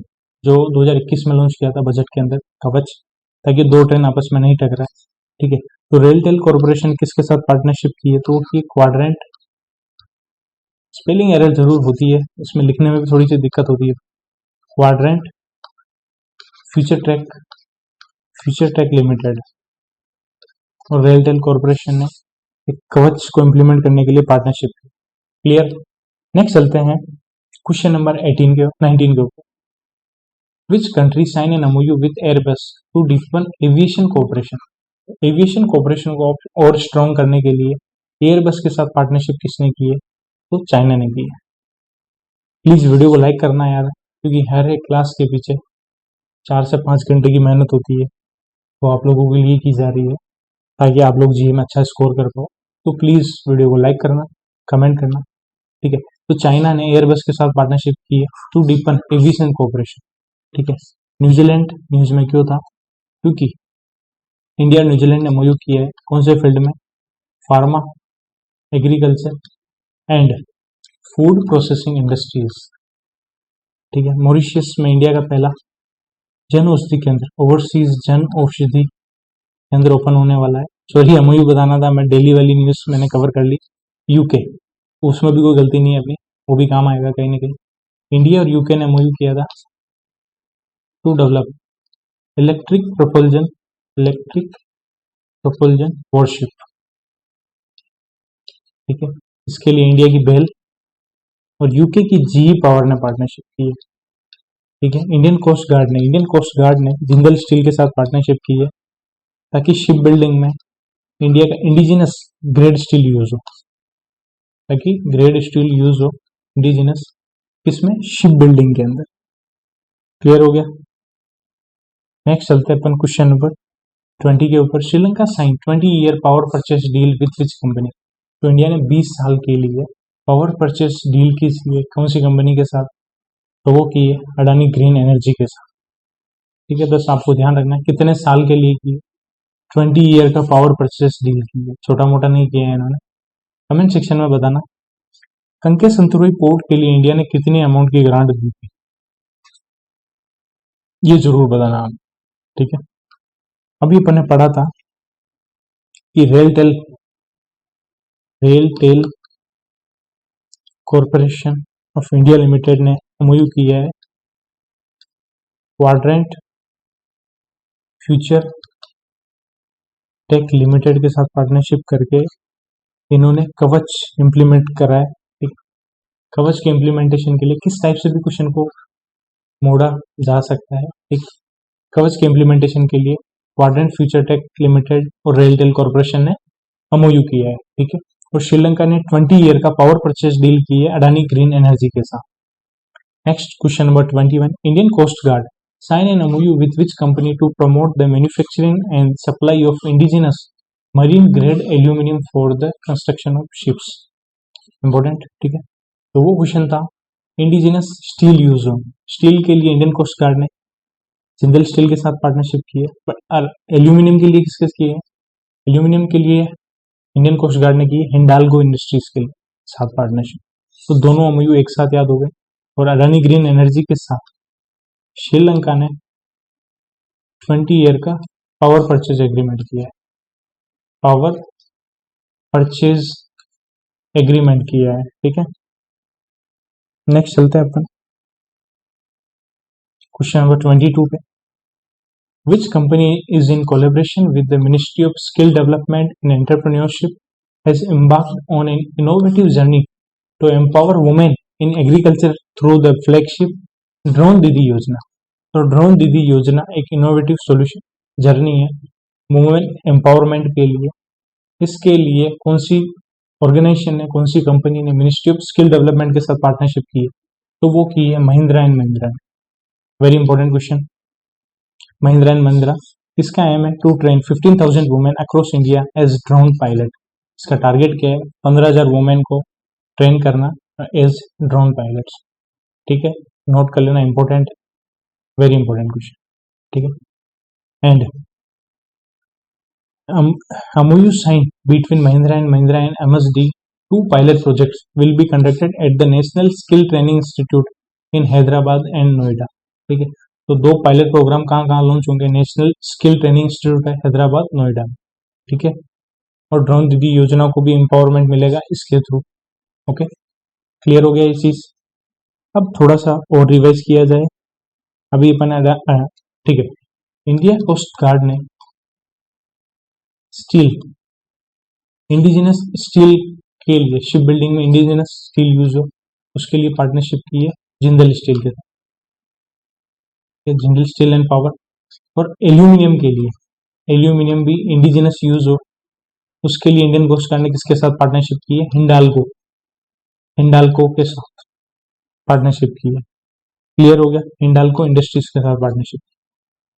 जो 2021 में लॉन्च किया था बजट के अंदर, कवच, ताकि दो ट्रेन आपस में नहीं टकराए, ठीक है। तो रेलटेल कॉरपोरेशन किसके साथ पार्टनरशिप की है? तो की क्वाड्रेंट, स्पेलिंग एरर जरूर होती है, इसमें लिखने में भी थोड़ी सी दिक्कत होती है। क्वाड्रेंट फ्यूचर टेक लिमिटेड और रेलटेल कॉर्पोरेशन ने एक कवच को इम्प्लीमेंट करने के लिए पार्टनरशिप की। क्लियर। नेक्स्ट चलते हैं क्वेश्चन नंबर 19 के ऊपर। Which country sign an MOU with Airbus to deepen aviation cooperation. Aviation cooperation को और स्ट्रॉन्ग करने के लिए एयरबस के साथ पार्टनरशिप किसने की है? तो चाइना ने की है। प्लीज वीडियो को लाइक करना यार, क्योंकि हर एक क्लास के पीछे 4 से 5 घंटे की मेहनत होती है, वो आप लोगों के लिए की जा रही है ताकि आप लोग जीए में अच्छा स्कोर कर पाओ। तो प्लीज वीडियो को लाइक करना, कमेंट करना, ठीक है। तो चाइना ने एयरबस के साथ पार्टनरशिप की है टू डीपन एविएशन कोऑपरेशन, ठीक है। न्यूजीलैंड न्यूज में क्यों था? क्योंकि इंडिया और न्यूजीलैंड ने एमओयू किया है कौन से फील्ड में? Pharma, agriculture and food processing industries, ठीक है। मॉरिशस में इंडिया का पहला जन औषधि केंद्र, ओवरसीज जन औषधि केंद्र ओपन होने वाला है। सॉरी एमओयू बताना था, मैं डेली वाली न्यूज मैंने कवर कर ली। यूके, उसमें भी कोई गलती नहीं है अपनी, वो भी काम आएगा कहीं ना कहीं। इंडिया और यूके ने एमओयू किया था to develop electric propulsion warship, ठीक है। इसके लिए इंडिया की बेल और यूके की जीई पावर ने पार्टनरशिप की है, ठीक है। इंडियन कोस्ट गार्ड ने जिंदल स्टील के साथ पार्टनरशिप की है ताकि शिप बिल्डिंग में इंडिया का इंडिजिनस ग्रेड स्टील यूज हो, ताकि ग्रेड स्टील यूज हो इंडिजिनस किसमें? शिप बिल्डिंग के अंदर। क्लियर हो गया। नेक्स्ट चलते हैं अपन क्वेश्चन नंबर 20 के ऊपर। Sri Lanka sign 20-year power purchase deal with which company. तो इंडिया ने 20 साल के लिए पावर परचेस डील की है कौन सी कंपनी के साथ? तो वो की है अडानी ग्रीन एनर्जी के साथ, ठीक है। बस आपको ध्यान रखना है कितने साल के लिए की है। 20 ईयर का पावर परचेस डील की है, छोटा मोटा नहीं किया है इन्होंने। कमेंट सेक्शन में बताना कंके संतुरई पोर्ट के लिए इंडिया ने कितनी अमाउंट की ग्रांट दी थी, ये जरूर बताना आप, ठीक है। अभी अपन ने पढ़ा था कि RailTel corporation of India limited ने एमओयू किया है क्वाड्रेंट फ्यूचर टेक लिमिटेड के साथ पार्टनरशिप करके। इन्होंने कवच इंप्लीमेंट करा है, ठीक। कवच के इंप्लीमेंटेशन के लिए किस टाइप से भी क्वेश्चन को मोड़ा जा सकता है, ठीक। कवच के इंप्लीमेंटेशन के लिए क्वाड्रेंट फ्यूचर टेक लिमिटेड और रेलटेल कॉर्पोरेशन ने एमओयू किया है, ठीक है। और श्रीलंका ने 20 ईयर का पावर परचेस डील की है अडानी ग्रीन एनर्जी के साथ। Next question number 21। Indian coast guard sign an MOU with which company to promote the manufacturing and supply of indigenous marine grade aluminium for the construction of ships. Important, ठीक है। तो वो question था indigenous steel use हो। Steel के लिए Indian coast guard ने Jindal steel के साथ पार्टनरशिप की है, बट एल्यूमिनियम के लिए किसके किए है? एल्यूमिनियम के लिए इंडियन कोस्ट गार्ड ने की हिंडाल्गो इंडस्ट्रीज के साथ पार्टनरशिप। तो दोनों एमओयू एक साथ याद हो गए। और अडानी ग्रीन एनर्जी के साथ श्रीलंका ने 20 ईयर का पावर परचेज एग्रीमेंट किया है, पावर परचेज एग्रीमेंट किया है, ठीक है। नेक्स्ट चलते हैं अपन क्वेश्चन नंबर 22 पे। Which company is in collaboration with the ministry of skill development and entrepreneurship has embarked on an innovative journey to empower women in agriculture through the flagship drone दीदी योजना। तो drone दीदी योजना एक innovative solution journey है women empowerment के लिए। इसके लिए कौन सी ऑर्गेनाइजेशन ने, कौन सी कंपनी ने मिनिस्ट्री ऑफ स्किल डेवलपमेंट के साथ पार्टनरशिप की है? तो वो की है Mahindra and Mahindra. Very important question. Mahindra and Mahindra, इसका एम है to train 15,000 women across India as drone pilot. इसका टारगेट क्या है? 15,000 वुमेन को ट्रेन करना एज ड्रोन पायलट्स, ठीक है। नोट कर लेना, इंपॉर्टेंट, वेरी इंपॉर्टेंट क्वेश्चन, ठीक है। And MOU signed between Mahindra and MSD, two pilot projects will be conducted at the National Skill Training Institute in Hyderabad and Noida, ठीक है। तो दो पायलट प्रोग्राम कहाँ लॉन्च होंगे? नेशनल स्किल ट्रेनिंग इंस्टीट्यूट है हैदराबाद, नोएडा, ठीक है। और ड्रोन दीदी योजना को भी एम्पावरमेंट मिलेगा इसके थ्रू। ओके, क्लियर हो गया ये चीज। अब थोड़ा सा और रिवाइज किया जाए। अभी अपन, ठीक है, इंडिया कोस्ट गार्ड ने स्टील, इंडिजिनस स्टील के लिए, शिप बिल्डिंग में इंडिजिनस स्टील यूज हो उसके लिए पार्टनरशिप की है जिंदल स्टील के साथ, जिंदल स्टील एंड पावर। और एल्यूमिनियम के लिए, एल्यूमिनियम भी इंडिजिनस यूज हो उसके लिए इंडियन कोस्ट गार्ड ने किसके साथ पार्टनरशिप की है? हिंडाल्को, हिंडाल्को के साथ पार्टनरशिप की है। क्लियर हो गया? हिंडाल्को इंडस्ट्रीज के साथ पार्टनरशिप।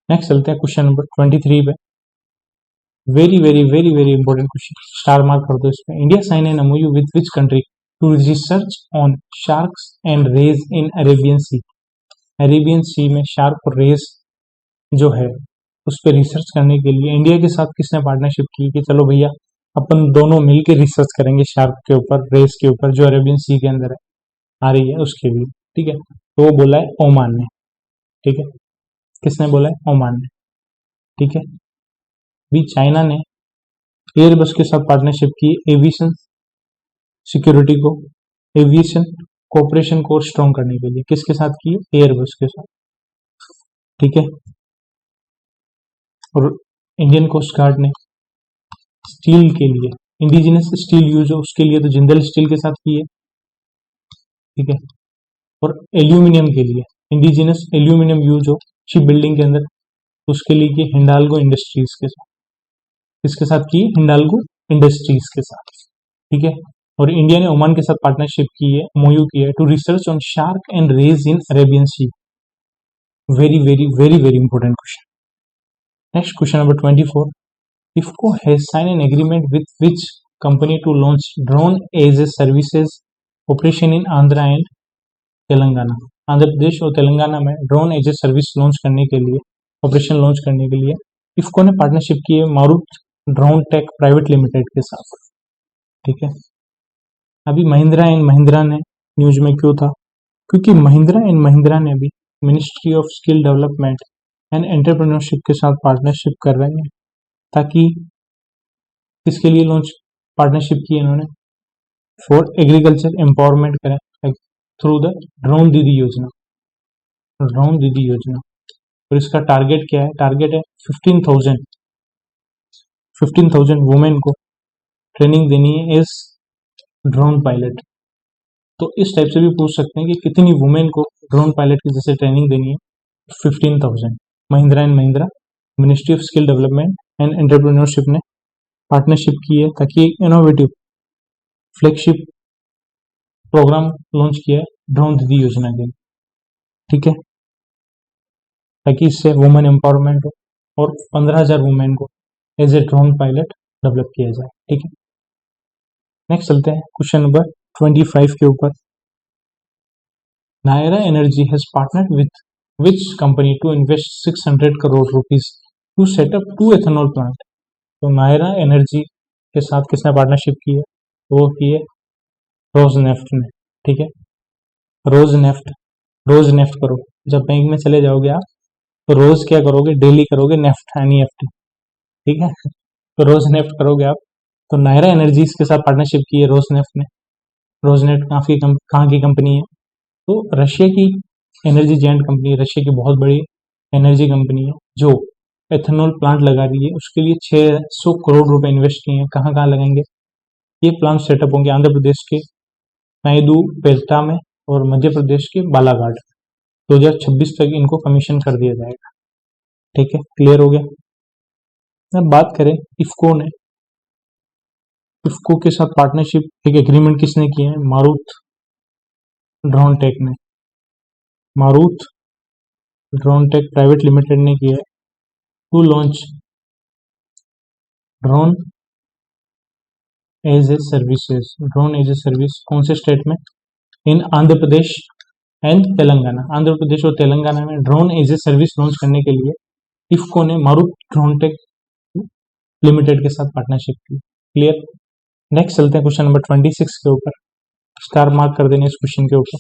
नेक्स्ट चलते हैं क्वेश्चन नंबर 23 पे। Very very very very important question, star mark कर दो इसमें। India sign an MOU with which country to research on sharks and rays in Arabian sea. Arabian sea में shark और raise जो है उस पर रिसर्च करने के लिए इंडिया के साथ किसने पार्टनरशिप की कि चलो भैया अपन दोनों मिलकर रिसर्च करेंगे शार्क के ऊपर, रेस के ऊपर, जो अरेबियन सी के अंदर है आ रही है उसके लिए। ठीक है, तो वो बोला है ओमान ने। ठीक है, किसने बोला है? ओमान ने। ठीक है, भी चाइना ने एयरबस के साथ पार्टनरशिप की एविएशन सिक्योरिटी को, एविएशन कोऑपरेशन को स्ट्रॉन्ग करने के लिए। किसके साथ की? एयरबस के साथ। ठीक है, और इंडियन कोस्ट गार्ड ने स्टील के लिए, इंडिजिनस स्टील यूज हो उसके लिए तो जिंदल स्टील के साथ की है। ठीक है, और एल्यूमिनियम के लिए, इंडिजिनस एल्यूमिनियम यूज हो शिप बिल्डिंग के अंदर उसके लिए की हिंडाल्को इंडस्ट्रीज के साथ। किसके साथ की? हिंडाल्को इंडस्ट्रीज के साथ। ठीक है, और इंडिया ने ओमान के साथ पार्टनरशिप की है, एमओयू की है to research on shark and rays in Arabian Sea. Very very very very important question. Next question number 24। IFFCO has signed an agreement with which company to launch drone as a services operation in Andhra and Telangana. Andhra Pradesh और तेलंगाना में drone as a service launch करने के लिए, operation launch करने के लिए इफ्को ने partnership की है मारुत ड्रोन टेक प्राइवेट लिमिटेड के साथ। ठीक है, अभी महिंद्रा एंड महिंद्रा ने न्यूज में क्यों था? क्योंकि महिंद्रा एंड महिंद्रा ने भी ministry of skill development and entrepreneurship के साथ पार्टनरशिप कर रहे हैं, ताकि किसके लिए लॉन्च पार्टनरशिप की इन्होंने? फॉर एग्रीकल्चर एम्पावरमेंट करें थ्रू द ड्रोन दीदी योजना, ड्रोन दीदी योजना। और इसका टारगेट क्या है? टारगेट है 15,000 वुमेन को ट्रेनिंग देनी है एज ड्रोन पायलट। तो इस टाइप से भी पूछ सकते हैं कि कितनी वुमेन को ड्रोन पायलट की जैसे ट्रेनिंग देनी है? 15,000। Mahindra and Mahindra, ministry of skill development and entrepreneurship ने पार्टनरशिप की है ताकि एक इनोवेटिव फ्लैगशिप प्रोग्राम लॉन्च किया है ड्रोन दीदी योजना के। ठीक है, ताकि इससे वुमेन एम्पावरमेंट हो और 15,000 वुमेन को as a drone pilot develop किया जाए। ठीक है, नेक्स्ट चलते हैं क्वेश्चन नंबर 25 के ऊपर। Nayara energy has partnered with which company to invest 600 crore rupees to set up 2 ethanol plant. तो नायरा एनर्जी के साथ किसने पार्टनरशिप की है? वो की है रोज नेफ्ट ने। ठीक है, रोज नेफ्ट, रोज नेफ्ट करो। जब बैंक में चले जाओगे आप तो रोज क्या करोगे? डेली करोगे नेफ्ट, NEFT। ठीक है, तो रोज नेफ्ट करोगे आप। तो नायरा एनर्जीज के साथ पार्टनरशिप की है रोज नेफ्ट ने। रोज नेफ्ट कहाँ की कंपनी है? तो रशिया की एनर्जी जेंट कंपनी, रशिया की बहुत बड़ी एनर्जी कंपनी है जो एथेनॉल प्लांट लगा रही है। उसके लिए 600 करोड़ रुपए इन्वेस्ट किए हैं। कहाँ कहाँ लगाएंगे? ये प्लांट सेटअप होंगे आंध्र प्रदेश के नायडूपेटा में और मध्य प्रदेश के बालाघाट। 2026 तक इनको कमीशन कर दिया जाएगा। ठीक है, क्लियर हो गया। अब बात करें इफ्को ने, इफ्को के साथ पार्टनरशिप एक एग्रीमेंट किसने किया है? मारुत ड्रोन टेक ने, Marut drone tech private limited ने किया है to launch drone as a services. Drone as a service कौन से स्टेट में? In Andhra Pradesh and Telangana. आंध्र प्रदेश और तेलंगाना में drone as a service launch करने के लिए इफ्को ने मारुत ड्रोन टेक लिमिटेड के साथ पार्टनरशिप की। क्लियर। नेक्स्ट चलते हैं क्वेश्चन नंबर 26 के ऊपर। स्टार मार्क कर देने इस क्वेश्चन के ऊपर।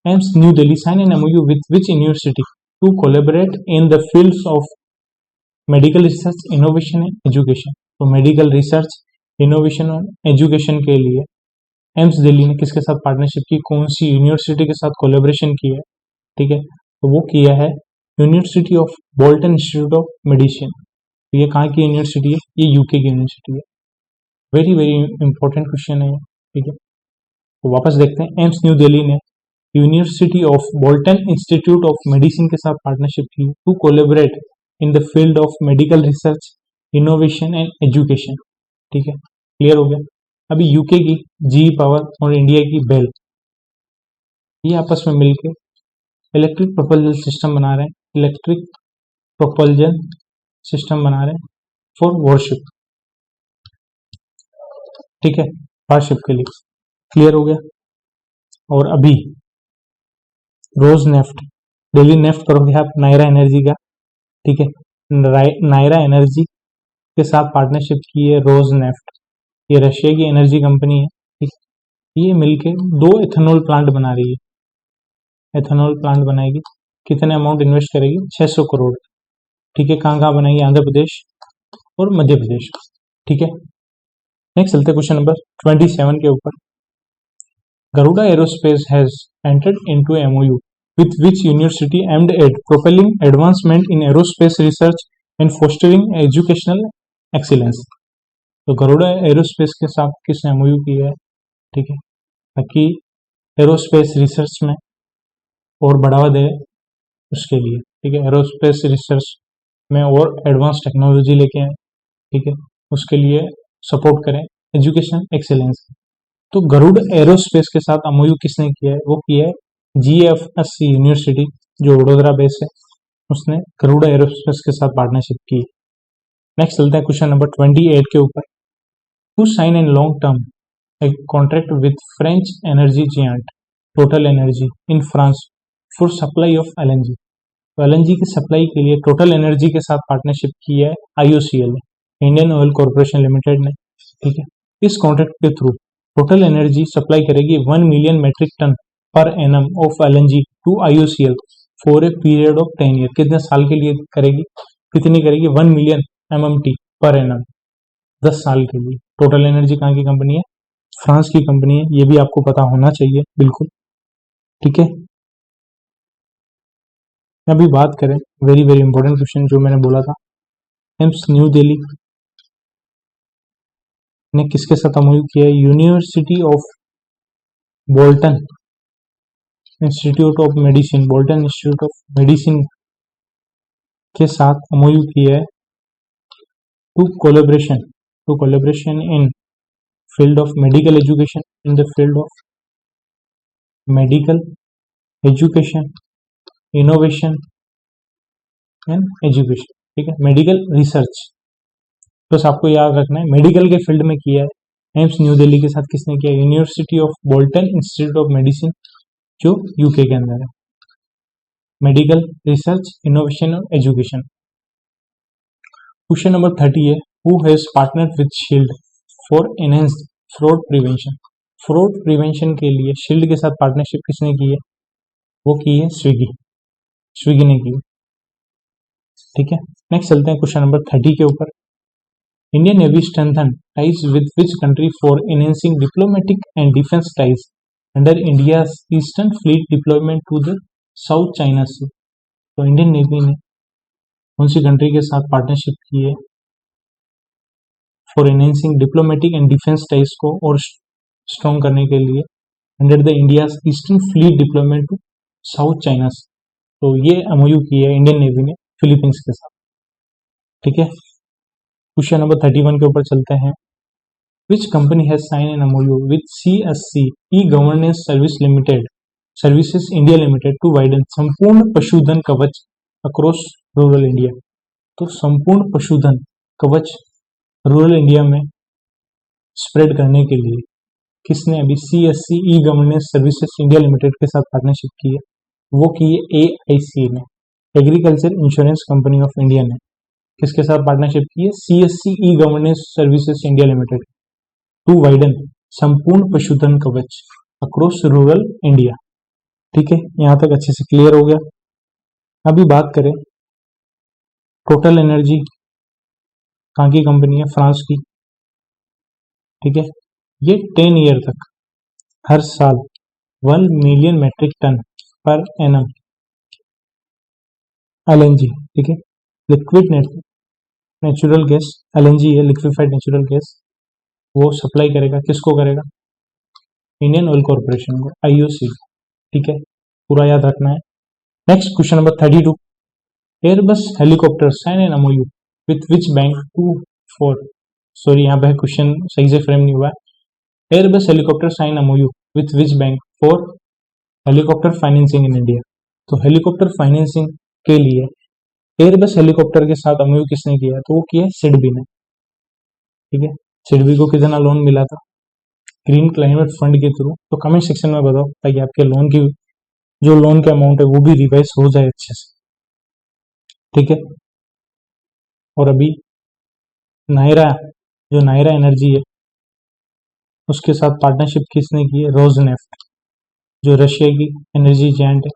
AIIMS new Delhi sign an MOU with which university to collaborate in the fields of medical research, innovation and education. तो मेडिकल रिसर्च, इनोवेशन और एजुकेशन के लिए एम्स दिल्ली ने किसके साथ पार्टनरशिप की? कौन सी यूनिवर्सिटी के साथ कोलैबोरेशन की है? ठीक है, तो वो किया है university of Bolton institute of medicine. ये कहाँ की यूनिवर्सिटी है? ये यूके की यूनिवर्सिटी है। वेरी वेरी इंपॉर्टेंट क्वेश्चन है, ठीक है। तो वापस देखते हैं, एम्स न्यू दिल्ली ने university of Bolton institute of medicine के साथ पार्टनरशिप की to collaborate in the field of medical research, innovation and education, ठीक है। क्लियर हो गया। अभी यूके की जी पावर और इंडिया की बेल, ये आपस में मिलकर इलेक्ट्रिक प्रोपल्जन सिस्टम बना रहे हैं, इलेक्ट्रिक प्रोपल्जन सिस्टम बना रहे हैं फॉर वॉरशिप, ठीक है, वारशिप के लिए। क्लियर हो गया। और अभी रोज नेफ्ट, डेली नेफ्ट करोगे आप नायरा एनर्जी का, ठीक है। नायरा एनर्जी के साथ पार्टनरशिप की है रोज नेफ्ट, ये रशिया की एनर्जी कंपनी है, ठीक है। ये मिलके 2 एथेनॉल प्लांट बना रही है, एथेनॉल प्लांट बनाएगी। कितने अमाउंट इन्वेस्ट करेगी? 600 करोड़, ठीक है। कहाँ कहाँ बनाएगी? आंध्र प्रदेश और मध्य प्रदेश, ठीक है। नेक्स्ट चलते क्वेश्चन नंबर 27 के ऊपर। Garuda Aerospace has entered into a MOU with which university aimed at propelling advancement in aerospace research and fostering educational excellence। तो गरुड़ा एरोस्पेस के साथ किसने MOU किया है, ठीक है, ताकि एरोस्पेस रिसर्च में और बढ़ावा दे उसके लिए, ठीक है। एरोस्पेस रिसर्च में और एडवांस टेक्नोलॉजी लेके आए, ठीक है, उसके लिए सपोर्ट करें एजुकेशन एक्सेलेंस। तो गरुड़ एरोस्पेस के साथ एमओयू किसने किया है? वो किया है जीएफएससी यूनिवर्सिटी जो वडोदरा बेस है, उसने गरुड़ एरोस्पेस के साथ पार्टनरशिप की। नेक्स्ट चलता है क्वेश्चन नंबर 28 के ऊपर। To sign an long term a contract with French energy giant total energy in France for supply of LNG. तो एलएनजी की सप्लाई के लिए टोटल एनर्जी के साथ पार्टनरशिप की है आईओसीएल ने, इंडियन ऑयल कॉर्पोरेशन लिमिटेड ने, ठीक है। इस कॉन्ट्रैक्ट के थ्रू टोटल एनर्जी सप्लाई करेगी 1 मिलियन मेट्रिक टन पर annum of LNG to IOCL for a period of 10 year. कितने साल के लिए करेगी? कितनी करेगी? 1 मिलियन एमएमटी पर एनम, 10 साल के लिए। टोटल एनर्जी कहाँ की कंपनी है? फ्रांस की कंपनी है, ये भी आपको पता होना चाहिए बिल्कुल, ठीक है। अभी बात करें वेरी वेरी इंपॉर्टेंट क्वेश्चन जो मैंने बोला था, एम्स न्यू दिल्ली ने किसके साथ एमओयू किया है? University of Bolton institute of medicine, Bolton institute of medicine के साथ एमओयू किया है to collaboration in field of medical education, in the field of medical education, innovation and education, ठीक है, मेडिकल रिसर्च। तो आपको याद रखना है मेडिकल के फील्ड में किया है। एम्स न्यू दिल्ली के साथ किसने किया? University of Bolton institute of medicine जो यूके के अंदर है, मेडिकल रिसर्च, इनोवेशन और एजुकेशन। क्वेश्चन नंबर 30 है, who has partnered with shield for enhanced fraud prevention. Fraud prevention के लिए शील्ड के साथ पार्टनरशिप किसने की है? वो की है स्विगी ने की है, ठीक है। नेक्स्ट चलते हैं क्वेश्चन नंबर 30 के ऊपर। Indian Navy strengthened ties with which country for enhancing diplomatic and defense ties under India's Eastern Fleet deployment to the South China Sea। तो इंडियन नेवी ने कौन सी कंट्री के साथ पार्टनरशिप की है for enhancing diplomatic and defence ties को और स्ट्रॉन्ग करने के लिए under the India's eastern fleet deployment to South China sea. तो ये एमओयू की है इंडियन नेवी ने फिलीपींस के साथ, ठीक है। क्वेश्चन नंबर 31 के ऊपर चलते हैं। Which company has sign an MOU with CSC E governance services India limited to widen Sampoorna Pashudhan Kavach across rural India. तो संपूर्ण पशुधन कवच रूरल इंडिया में स्प्रेड करने के लिए किसने अभी CSC E governance services India limited के साथ पार्टनरशिप की है? वो की है एआईसी ने, agriculture insurance company of India ने किसके साथ पार्टनरशिप की है? CSC E governance services India limited to widen Sampoorna Pashudhan Kavach across rural India, ठीक है। यहां तक अच्छे से क्लियर हो गया। अभी बात करें टोटल एनर्जी कहाँ की कंपनी है? फ्रांस की, ठीक है। ये 10 ईयर तक हर साल 1 million metric ton per annum LNG, ठीक है, लिक्विड नेचुरल गैस, LNG है लिक्विफाइड नेचुरल गैस, वो सप्लाई करेगा, किसको करेगा, इंडियन ऑयल कॉर्पोरेशन को, IOC, ठीक है, पूरा याद रखना है। Next question number 32, airbus helicopter sign an MOU with which bank to for, sorry यहाँ पे क्वेश्चन सही से फ्रेम नहीं हुआ है, airbus helicopter sign MOU with which bank for helicopter financing in India. तो हेलीकॉप्टर फाइनेंसिंग के लिए एयरबस हेलीकॉप्टर के साथ MOU किसने किया, तो वो किया सिडबी ने, ठीक है, सिडबी को कितना लोन मिला था, ग्रीन क्लाइमेट फंड के थ्रू। तो कमेंट सेक्शन में बताओ ताकि आपके लोन की जो लोन का अमाउंट है वो भी रिवाइज हो जाए अच्छे से, ठीक है। और अभी नायरा, जो नायरा एनर्जी है उसके साथ पार्टनरशिप किसने की है, रोजनेफ्ट, जो रशिया की एनर्जी जायंट है,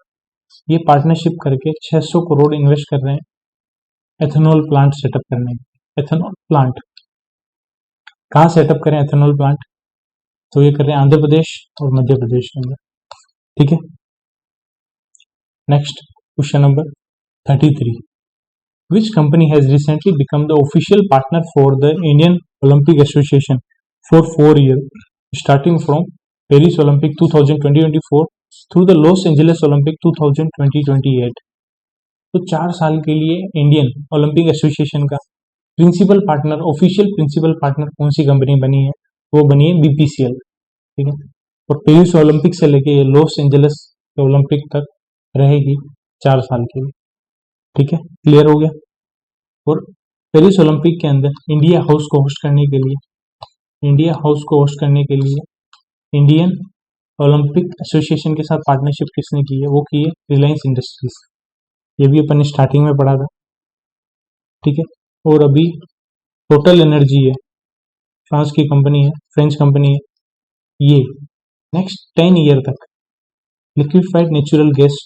ये पार्टनरशिप करके 600 करोड़ इन्वेस्ट कर रहे हैं एथेनॉल प्लांट सेटअप करने में। एथेनॉल प्लांट कहाँ सेटअप करें एथेनॉल प्लांट, तो ये कर रहे हैं आंध्र प्रदेश और मध्य प्रदेश के अंदर, ठीक है। Next question number 33, which company has recently become the official partner for the Indian Olympic Association for 4 years, starting from Paris Olympic 2024 through the Los Angeles Olympic 2028। तो 4 साल के लिए इंडियन ओलंपिक एसोसिएशन का principal partner, official principal partner कौन सी company बनी है, वो बनी है BPCL, ठीक है। और पेरिस ओलंपिक से लेके ये लॉस एंजलिस ओलंपिक तक रहेगी 4 साल के लिए, ठीक है, क्लियर हो गया। और पेरिस ओलंपिक के अंदर इंडिया हाउस को होस्ट करने के लिए, इंडिया हाउस को होस्ट करने के लिए इंडियन ओलंपिक एसोसिएशन के साथ पार्टनरशिप किसने की है, वो की है रिलायंस इंडस्ट्रीज, ये भी अपन ने स्टार्टिंग में पढ़ा था, ठीक है। और अभी टोटल एनर्जी है, फ्रांस की कंपनी है, फ्रेंच कंपनी है, ये नेक्स्ट 10 ईयर तक लिक्विफाइड नेचुरल गैस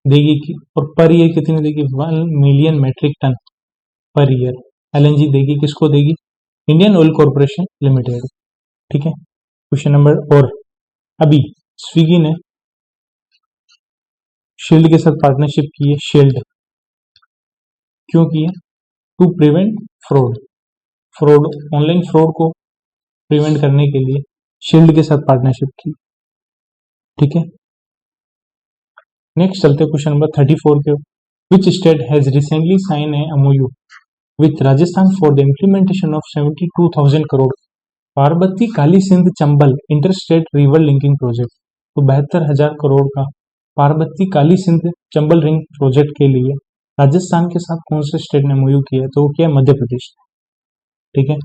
देगी की, और पर ईयर कितनी देगी, 1 million metric ton per year LNG देगी, किसको देगी, इंडियन ऑयल कॉर्पोरेशन लिमिटेड, ठीक है। क्वेश्चन नंबर, और अभी स्विगी ने शील्ड के साथ पार्टनरशिप की है, शील्ड क्यों की है, to prevent fraud, fraud online fraud को प्रिवेंट करने के लिए शील्ड के साथ पार्टनरशिप की, ठीक है। नेक्स्ट चलते क्वेश्चन नंबर 34 के, which state has recently sign a MOU with Rajasthan for the implementation of 72,000 crore Parvati Kali Sindh Chambal inter state river linking project. तो 72,000 करोड़ का पार्वती काली सिंध चंबल रिंग प्रोजेक्ट के लिए राजस्थान के साथ कौन से स्टेट ने MOU किया है, तो वो क्या है, मध्य प्रदेश, ठीक है।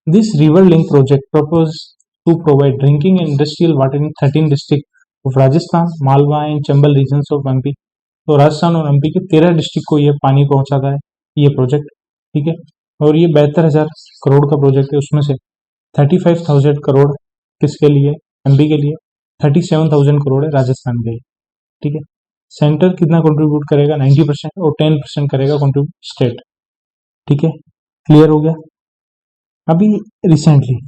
This river link project propose to provide drinking and industrial water in 13 district of Rajasthan, Malwa and Chambal regions of MP। तो राजस्थान और MP के 13 डिस्ट्रिक्ट को ये पानी पहुंचाता है ये प्रोजेक्ट, ठीक है। और ये 72,000 करोड़ का प्रोजेक्ट है, उसमें से 35,000 करोड़ किसके लिए, MP के लिए, 37,000 करोड़ है राजस्थान के लिए, ठीक है। सेंटर कितना कंट्रीब्यूट करेगा, 90%, और 10% करेगा कंट्रीब्यूट स्टेट, ठीक है, क्लियर हो गया। अभी रिसेंटली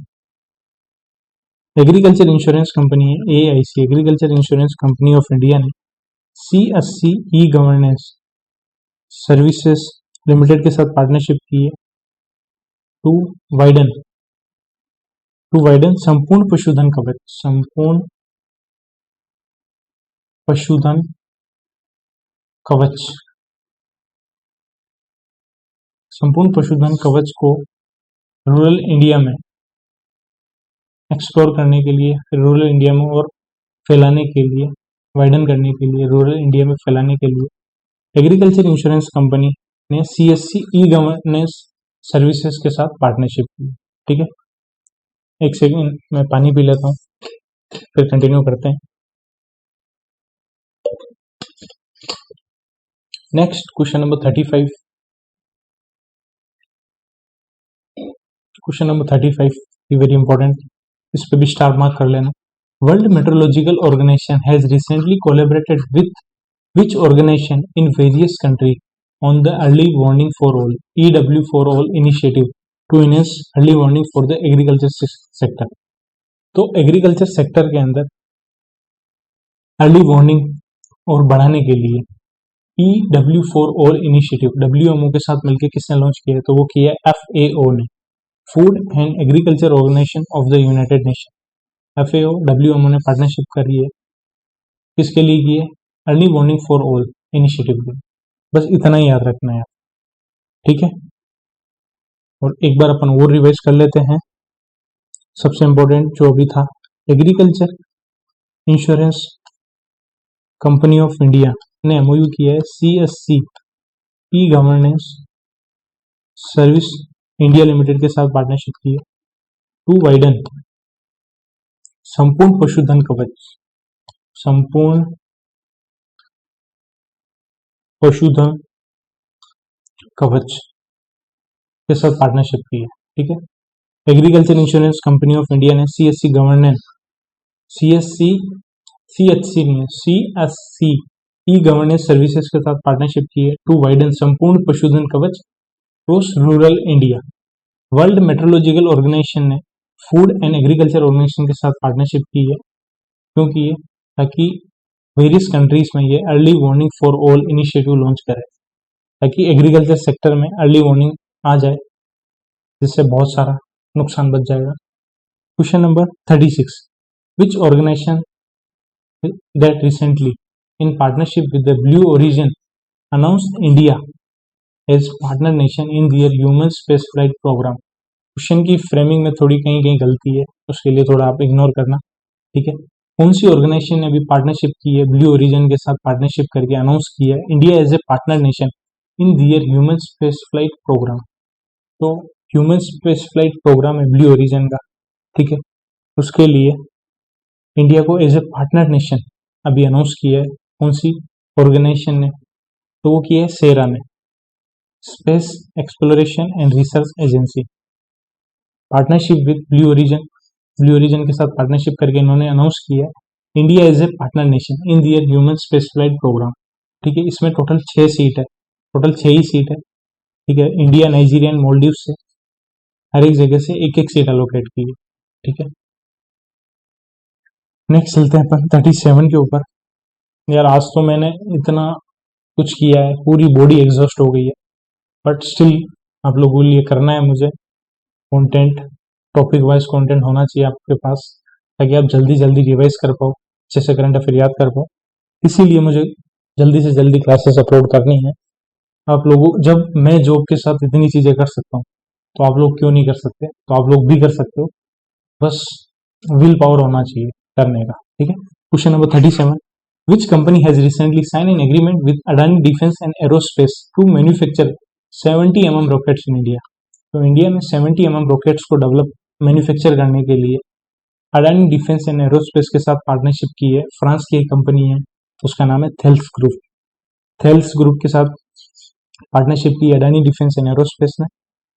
एग्रीकल्चर इंश्योरेंस कंपनी है AIC, agriculture insurance company of India ने CSC ई गवर्नेंस सर्विसेज लिमिटेड के साथ पार्टनरशिप की है टू वाइडन संपूर्ण पशुधन कवच, संपूर्ण पशुधन कवच, संपूर्ण पशुधन कवच को रूरल इंडिया में एक्सप्लोर करने के लिए, रूरल इंडिया में और फैलाने के लिए, वाइडन करने के लिए, रूरल इंडिया में फैलाने के लिए एग्रीकल्चर इंश्योरेंस कंपनी ने CSC ई गवर्नेंस सर्विसेज के साथ पार्टनरशिप की, ठीक है। एक सेकंड मैं पानी पी लेता हूँ, फिर कंटिन्यू करते हैं। Next question number 35, question number 35 very important, इस पे भी स्टार मार्क कर लेना। World meteorological organisation has recently collaborated with which organization in various countries on the early warning for all EW for all initiative to enhance early warning for the agriculture sector। तो agriculture sector के अंदर early warning और बढ़ाने के लिए EW for all initiative WMO के साथ मिलकर किसने लॉन्च किया है? तो वो किया है FAO ने, food and agriculture organisation of the united nation. FAO WMO ने पार्टनरशिप करी है, किसके लिए की है? Early warning for all initiative के। बस इतना ही याद रखना है, ठीक है। और एक बार अपन और रिवाइज कर लेते हैं। सबसे इंपॉर्टेंट जो अभी था, agriculture insurance company of India ने एमओयू किया है CSC e governance service India limited के साथ पार्टनरशिप की है टू वाइडन संपूर्ण पशुधन कवच, संपूर्ण पशुधन कवच के साथ पार्टनरशिप की है, ठीक है। Agriculture insurance company of India ने CSC गवर्नेंस CSC CHC नहीं है CSC ई गवर्नेंस सर्विसेज के साथ पार्टनरशिप की है to widen Sampoorna Pashudhan Kavach across rural India. World meteorological organisation ने फूड एंड एग्रीकल्चर ऑर्गेनाइजेशन के साथ पार्टनरशिप की है, क्योंकि ये ताकि वेरियस कंट्रीज में ये early warning for all initiative launch करे, ताकि एग्रीकल्चर सेक्टर में अर्ली वार्निंग आ जाए, जिससे बहुत सारा नुकसान बच जाएगा। Question number 36, which organisation that recently in partnership with the Blue Origin announced India as partner nation in their human space flight program। Question की फ्रेमिंग में थोड़ी कहीं कहीं गलती है, उसके लिए थोड़ा आप इग्नोर करना, ठीक है। कौन सी ऑर्गेनाइजेशन ने अभी पार्टनरशिप की है? ब्लू ओरिजिन के साथ पार्टनरशिप करके अनाउंस किया है India as a partner nation in their human space flight programme. तो ह्यूमन स्पेस फ्लाइट प्रोग्राम है ब्लू ओरिजिन का, ठीक है। उसके लिए इंडिया को एज ए पार्टनर नेशन अभी अनाउंस किया है कौन सी ऑर्गेनाइजेशन ने? तो वो किया है सेरा ने, space exploration and research agency. Partnership with blue origin के साथ पार्टनरशिप करके इन्होंने अनाउंस किया है India as a partner nation in their human space flight programme, ठीक है। इसमें टोटल 6 सीट है, टोटल 6 ही सीट है, ठीक है। इंडिया, नाइजीरिया एंड मालदीव से हर एक जगह से एक एक सीट अलोकेट की है, ठीक है। नेक्स्ट चलते हैं अपन 37 के ऊपर। यार आज तो मैंने इतना कुछ किया है, पूरी बॉडी एग्जॉस्ट हो गई है, बट स्टिल आप लोगों के लिए करना है मुझे कंटेंट, टॉपिक वाइज कंटेंट होना चाहिए आपके पास, ताकि आप जल्दी जल्दी रिवाइज कर पाओ, अच्छे से करंट अफेयर याद कर पाओ। इसीलिए मुझे जल्दी से जल्दी क्लासेस अपलोड करनी है। आप लोगों, जब मैं जॉब के साथ इतनी चीजें कर सकता हूँ, तो आप लोग क्यों नहीं कर सकते? तो आप लोग भी कर सकते हो, बस विल पावर होना चाहिए करने का, ठीक है। Question number 37, which company has recently signed an agreement with Adani Defense and Aerospace to manufacture 70 mm rockets in India। तो इंडिया में 70 mm रॉकेट्स को डेवलप मैन्युफैक्चर करने के लिए अडानी डिफेंस एंड एरोस्पेस के साथ पार्टनरशिप की है। फ्रांस की एक कंपनी है, उसका नाम है थेल्स ग्रुप। थेल्स ग्रुप के साथ पार्टनरशिप की अडानी डिफेंस एंड एरोस्पेस ने,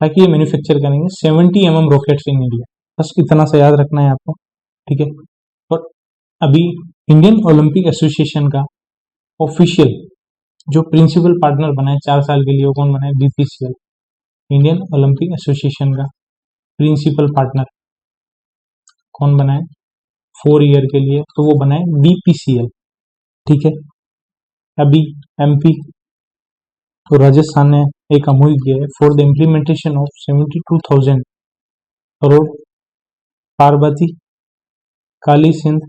ताकि ये मैन्युफैक्चर करेंगे 70 mm रॉकेट्स इन इंडिया। बस इतना सा याद रखना है आपको, ठीक है। और अभी इंडियन ओलंपिक एसोसिएशन का ऑफिशियल जो प्रिंसिपल पार्टनर बना है 4 साल के लिए, वो कौन बना है? BPCL। इंडियन ओलंपिक एसोसिएशन का प्रिंसिपल पार्टनर कौन बना है 4 ईयर के लिए? तो वो बना है BPCL, ठीक है। अभी MP तो राजस्थान ने एक अमूल किया है for the implementation of 72,000 crore Parvati Kali Sindh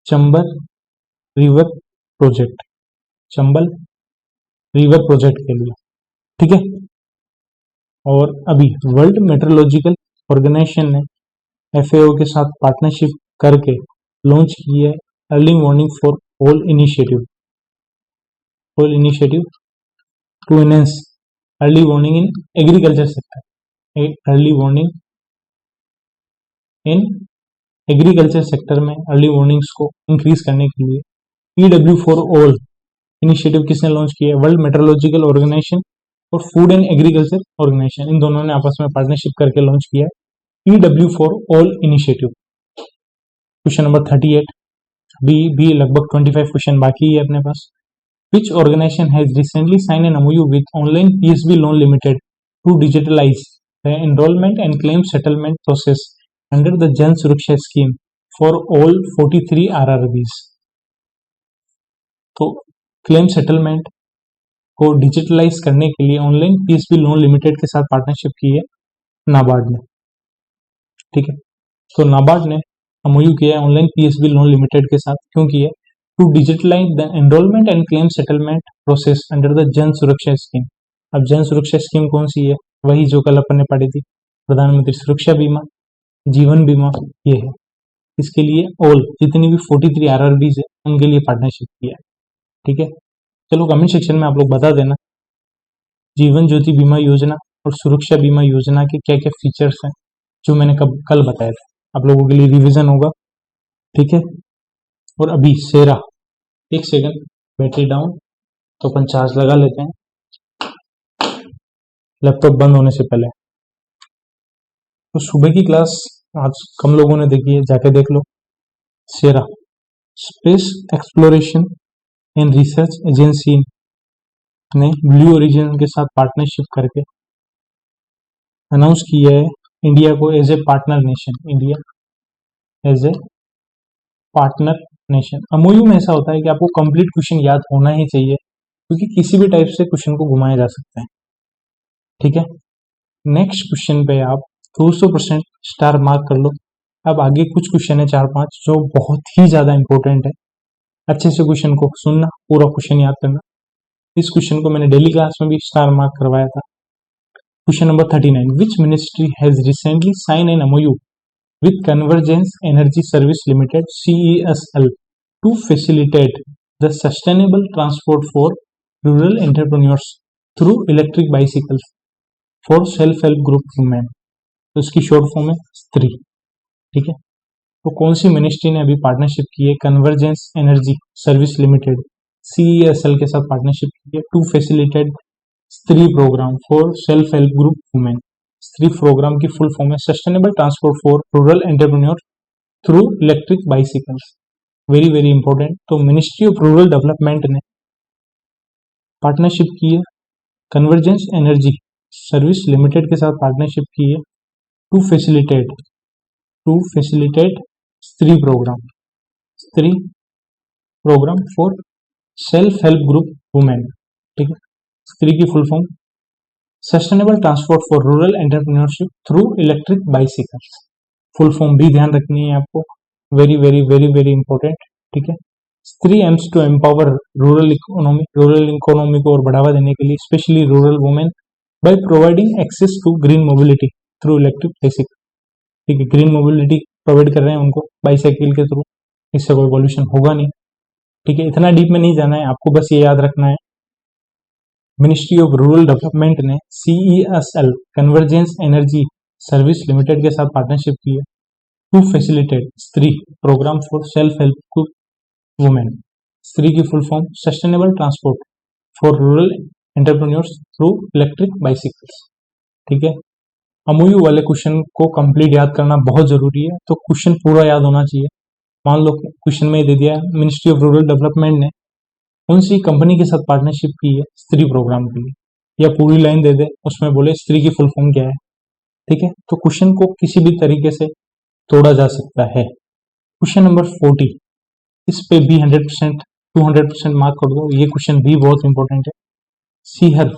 Chambal river project, Chambal river project के लिए, ठीक है। और अभी वर्ल्ड मेट्रोलॉजिकल ऑर्गेनाइजेशन ने FAO के साथ पार्टनरशिप करके लॉन्च की है early warning for all initiative to enhance early warning in agriculture sector. Early warning in agriculture sector में अर्ली वार्निंग्स को इंक्रीज करने के लिए EW फॉर ऑल इनिशिएटिव किसने लॉन्च किया है? वर्ल्ड मेट्रोलॉजिकल ऑर्गेनाइजेशन और फूड एंड एग्रीकल्चर ऑर्गेनाइजेशन, इन दोनों ने आपस में पार्टनरशिप करके लॉन्च किया है EW for all initiative. Question number 38, भी लगभग 25 क्वेश्चन बाकी है अपने पास। Which organization has recently signed an MOU with Online PSB Loan Limited to digitalize the enrollment and claim settlement process under the Jan Suraksha scheme for all 43 RRBs? तो claim settlement को digitalise करने के लिए online PSB loan limited के साथ partnership की है नाबार्ड ने। ठीक है, तो नाबार्ड ने एमओयू किया है ऑनलाइन पीएसबी लोन लिमिटेड के साथ। क्यों किया? To digitalise the enrolment and claim settlement process under the Jan Suraksha scheme. अब जन सुरक्षा स्कीम कौन सी है? वही जो कल अपन ने पढ़ी थी, प्रधानमंत्री सुरक्षा बीमा, जीवन बीमा, ये है। इसके लिए ऑल जितनी भी 43 आरआरबीज है उनके लिए पार्टनरशिप किया है। ठीक है, चलो कमेंट सेक्शन में आप लोग बता देना जीवन ज्योति बीमा योजना और सुरक्षा बीमा योजना के क्या क्या फीचर्स हैं जो मैंने कल बताया था। आप लोगों के लिए रिवीजन होगा। ठीक है, और अभी सेरा, एक सेकंड बैटरी डाउन, तो अपन चार्ज लगा लेते हैं लैपटॉप बंद होने से पहले। तो सुबह की क्लास आज कम लोगों ने देखी है, जाके देख लो। SERA space exploration and research agency ने ब्लू ओरिजिन के साथ पार्टनरशिप करके अनाउंस किया है इंडिया को as a partner nation. India as a partner nation. MOU में ऐसा होता है कि आपको कंप्लीट क्वेश्चन याद होना ही चाहिए, क्योंकि किसी भी टाइप से क्वेश्चन को घुमाया जा सकता है। ठीक है, नेक्स्ट क्वेश्चन पे आप 200% स्टार मार्क कर लो। अब आगे कुछ क्वेश्चन है 4-5 जो बहुत ही ज्यादा इंपॉर्टेंट है। अच्छे से क्वेश्चन को सुनना, पूरा क्वेश्चन याद करना। इस क्वेश्चन को मैंने डेली क्लास में भी स्टार मार्क करवाया था। Question number 39, which ministry has recently sign an MOU with Convergence Energy Service Limited CESL to facilitate the sustainable transport for rural entrepreneurs through electric bicycles for self-help group women। तो इसकी short form है स्त्री। ठीक है, तो कौन सी ministry ने अभी पार्टनरशिप की है? Convergence energy service limited CESL के साथ पार्टनरशिप की है to facilitate Stree programme for self help group women. Stree programme की फुल फॉर्म है sustainable transport for rural entrepreneur through electric bicycles. Very very important. तो मिनिस्ट्री ऑफ रूरल डेवलपमेंट ने partnership की है कन्वर्जेंस एनर्जी सर्विस लिमिटेड के साथ partnership की है to facilitate Stree programme for self help group women. ठीक है, स्त्री की full form sustainable transport for rural entrepreneurship through electric bicycles. Full form भी ध्यान रखनी है आपको, very very very very important. ठीक है, Stree aims to empower rural economy को और बढ़ावा देने के लिए specially rural women by providing access to green mobility through electric bicycle. ठीक है, ग्रीन मोबिलिटी प्रोवाइड कर रहे हैं उनको बाइसाइकिल के थ्रू, इससे कोई पॉल्यूशन होगा नहीं। ठीक है, इतना डीप में नहीं जाना है आपको, बस ये याद रखना है मिनिस्ट्री ऑफ रूरल डेवलपमेंट ने CESL convergence energy service limited के साथ पार्टनरशिप की है to facilitate Stree programme for self help group women. Stree की full form sustainable transport for rural entrepreneurs through electric bicycles. ठीक है, एमओयू वाले क्वेश्चन को कंप्लीट याद करना बहुत जरूरी है, तो क्वेश्चन पूरा याद होना चाहिए। मान लो क्वेश्चन में दे दिया मिनिस्ट्री ऑफ रूरल डेवलपमेंट ने कौन सी कंपनी के साथ पार्टनरशिप की है स्त्री प्रोग्राम के लिए, या पूरी लाइन दे दे उसमें बोले स्त्री की फुल फॉर्म क्या है। ठीक है, तो क्वेश्चन को किसी भी तरीके से तोड़ा जा सकता है। क्वेश्चन नंबर 40, इस पे भी 100% 200% मार्क कर दो, ये क्वेश्चन भी बहुत इंपॉर्टेंट है। Sheher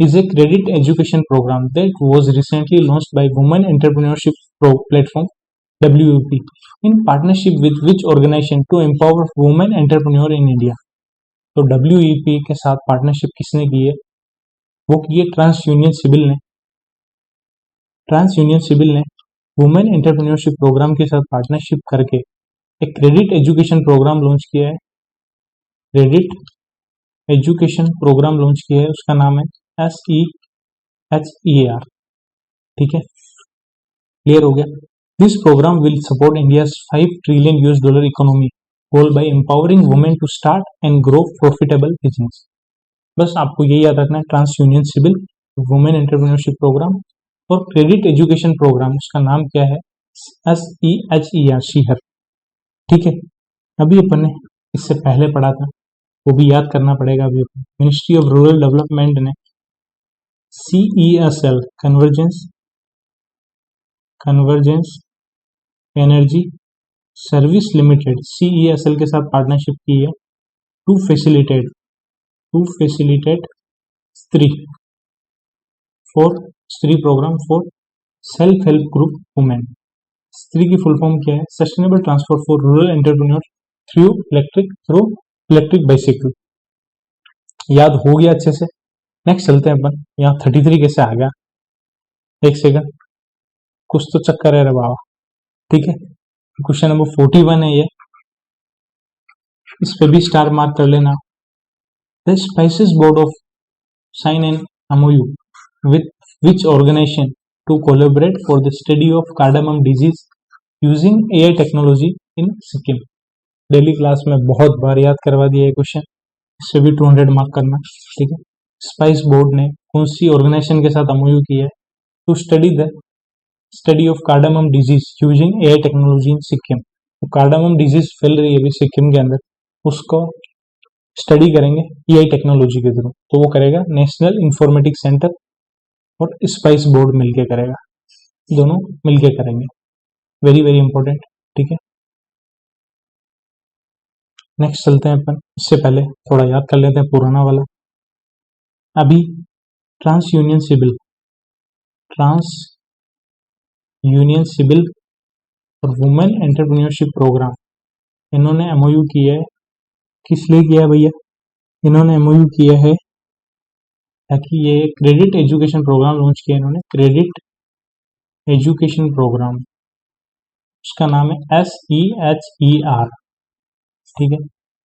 is a credit education programme that was recently launched by women entrepreneurship platform WEP in partnership with which organisation to empower women entrepreneur in India. तो WEP के साथ पार्टनरशिप किसने की है? वो की है ट्रांस यूनियन सिविल ने वुमेन एंटरप्रेन्योरशिप प्रोग्राम के साथ पार्टनरशिप करके एक क्रेडिट एजुकेशन प्रोग्राम लॉन्च किया है। उसका नाम है SEHER। ठीक है, क्लियर हो गया। This programme will support India $5 trillion economy goal by empowering women to start and grow profitable business। बस आपको यही याद रखना है, TransUnion CIBIL women entrepreneurship programme और क्रेडिट एजुकेशन प्रोग्राम, उसका नाम क्या है? SEHER, शीहर। ठीक है, अभी अपन ने इससे पहले पढ़ा था, वो भी याद करना पड़ेगा। अभी मिनिस्ट्री ऑफ रूरल डेवलपमेंट ने CESL convergence energy service limited CESL के साथ पार्टनरशिप की है to facilitate to facilitate Stree programme for self help group women. Stree की फुल फॉर्म क्या है? Sustainable transport for rural entrepreneur through electric bicycle. याद हो गया अच्छे से। नेक्स्ट चलते हैं अपन। यहाँ 33 कैसे आ गया? एक सेकंड, कुछ तो चक्कर है रे बाबा। ठीक है, क्वेश्चन नंबर 41 है ये, इस पे भी स्टार मार्क कर लेना। The spices board of sign an MOU with which organization to collaborate for the study of cardamom disease using AI technology in Sikkim। Daily class में बहुत बार याद करवा दिया है क्वेश्चन, इससे भी 200 मार्क करना। ठीक है, स्पाइस बोर्ड ने कौन सी ऑर्गेनाइजेशन के साथ MOU किया है? To study of cardamom disease using AI technology in Sikkim. तो कार्डामम डिजीज फैल रही है अभी सिक्किम के अंदर, उसको स्टडी करेंगे AI टेक्नोलॉजी के थ्रू। तो वो करेगा नेशनल इंफॉर्मेटिक्स सेंटर और स्पाइस बोर्ड मिलके करेगा, दोनों मिलके करेंगे। Very very important. ठीक है, नेक्स्ट चलते हैं अपन। इससे पहले थोड़ा याद कर लेते हैं पुराना वाला। अभी ट्रांस यूनियन सिविल और वुमेन एंटरप्रेन्योरशिप प्रोग्राम, इन्होंने MOU किया है। किस लिए किया है भैया? इन्होंने MOU किया है ताकि ये क्रेडिट एजुकेशन प्रोग्राम लॉन्च किया इन्होंने। क्रेडिट एजुकेशन प्रोग्राम, उसका नाम है SEHER। ठीक है,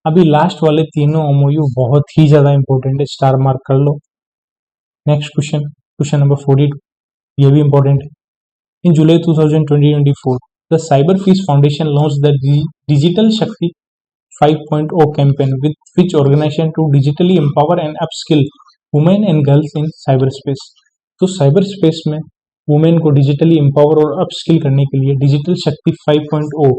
अभी लास्ट वाले तीनों MOU बहुत ही ज्यादा इंपॉर्टेंट है, स्टार मार्क कर लो। नेक्स्ट क्वेश्चन नंबर 42, ये भी इंपॉर्टेंट है। In July 2024 the cyber peace foundation launch the digital Shakti 5.0 campaign with which organisation to digitally empower and upskill women and girls in cyber space. तो cyber space में women को digitally empower और upskill करने के लिए digital Shakti 5.0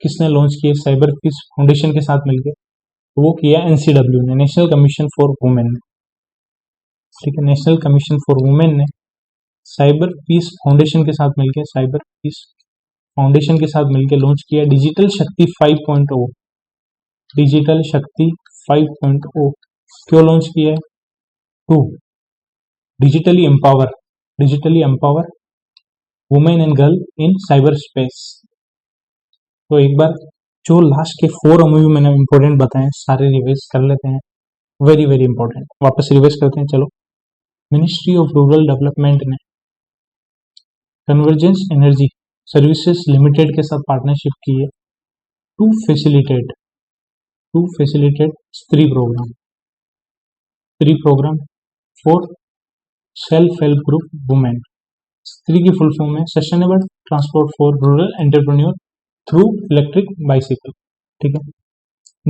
किसने launch किया? Cyber peace foundation के साथ मिलकर। तो वो किया NCW ने, नेशनल कमीशन फॉर वुमेन ने। ठीक है, नेशनल कमीशन फॉर वुमेन ने साइबर पीस फाउंडेशन के साथ मिलकर लॉन्च किया डिजिटल शक्ति 5.0। डिजिटल शक्ति 5.0 क्यों लॉन्च किया है? To digitally empower women and girl in cyber space. तो एक बार जो लास्ट के 4 MOU मैंने इंपॉर्टेंट बताए सारे रिवाइज कर लेते हैं। वेरी वेरी इंपॉर्टेंट, वापस रिवाइज करते हैं। चलो, मिनिस्ट्री ऑफ रूरल डेवलपमेंट ने कन्वर्जेंस एनर्जी सर्विसेज लिमिटेड के साथ पार्टनरशिप की है to facilitate Stree programme for self help group women. Stree की फुल फॉर्म है sustainable transport for rural entrepreneur through electric bicycle. ठीक है,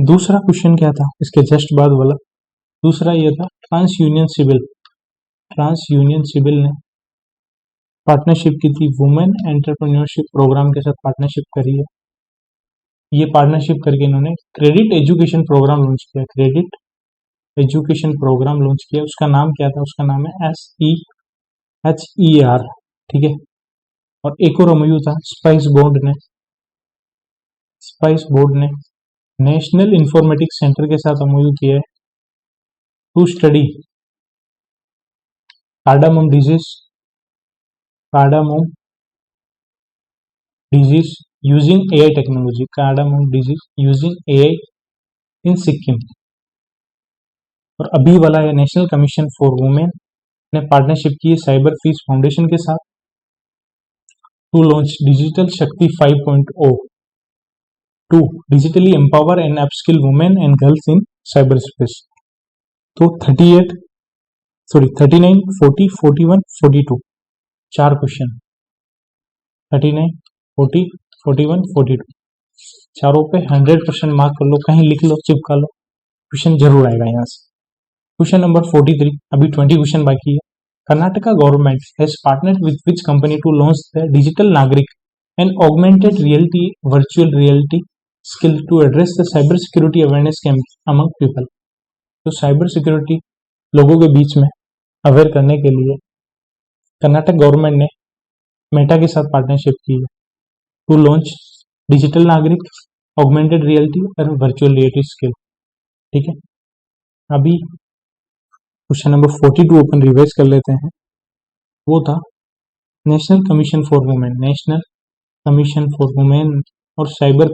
दूसरा क्वेश्चन क्या था इसके जस्ट बाद वाला? दूसरा ये था ट्रांस यूनियन सिविल ने पार्टनरशिप की थी वुमेन एंटरप्रेन्योरशिप प्रोग्राम के साथ पार्टनरशिप करी है। ये पार्टनरशिप करके इन्होंने क्रेडिट एजुकेशन प्रोग्राम लॉन्च किया। उसका नाम क्या था? उसका नाम है SEHER। ठीक है, और एक और MOU था स्पाइस बोर्ड ने नेशनल इंफॉर्मेटिक्स सेंटर के साथ MOU किया है to study cardamom disease using AI technology. Cardamom disease using AI in Sikkim. और अभी वाला है नेशनल कमीशन फॉर वुमेन ने पार्टनरशिप की है साइबर फीस फाउंडेशन के साथ to launch digital Shakti 5.0 to digitally empower and upskill women and girls in cyber space. तो 39, 40, 41, 42 चार क्वेश्चन, 39, 40, 41, 42 चारों पे 100% मार्क कर लो, कहीं लिख लो, चिपका लो, क्वेश्चन जरूर आएगा यहाँ से। क्वेश्चन नंबर 43, अभी 20 क्वेश्चन बाकी है। Karnataka government has partnered with which company to launch the digital Nagarik and augmented reality virtual reality skill to address the cyber security awareness camp among people. तो साइबर सिक्योरिटी लोगों के बीच में अवेयर करने के लिए कर्नाटक गवर्नमेंट ने मेटा के साथ पार्टनरशिप की है टू लॉन्च डिजिटल नागरिक, ऑगमेंटेड रियलिटी और वर्चुअल रियलिटी स्किल। ठीक है, अभी क्वेश्चन नंबर 42 अपन रिवाइज कर लेते हैं। वो था national commission for women, national commission for women और साइबर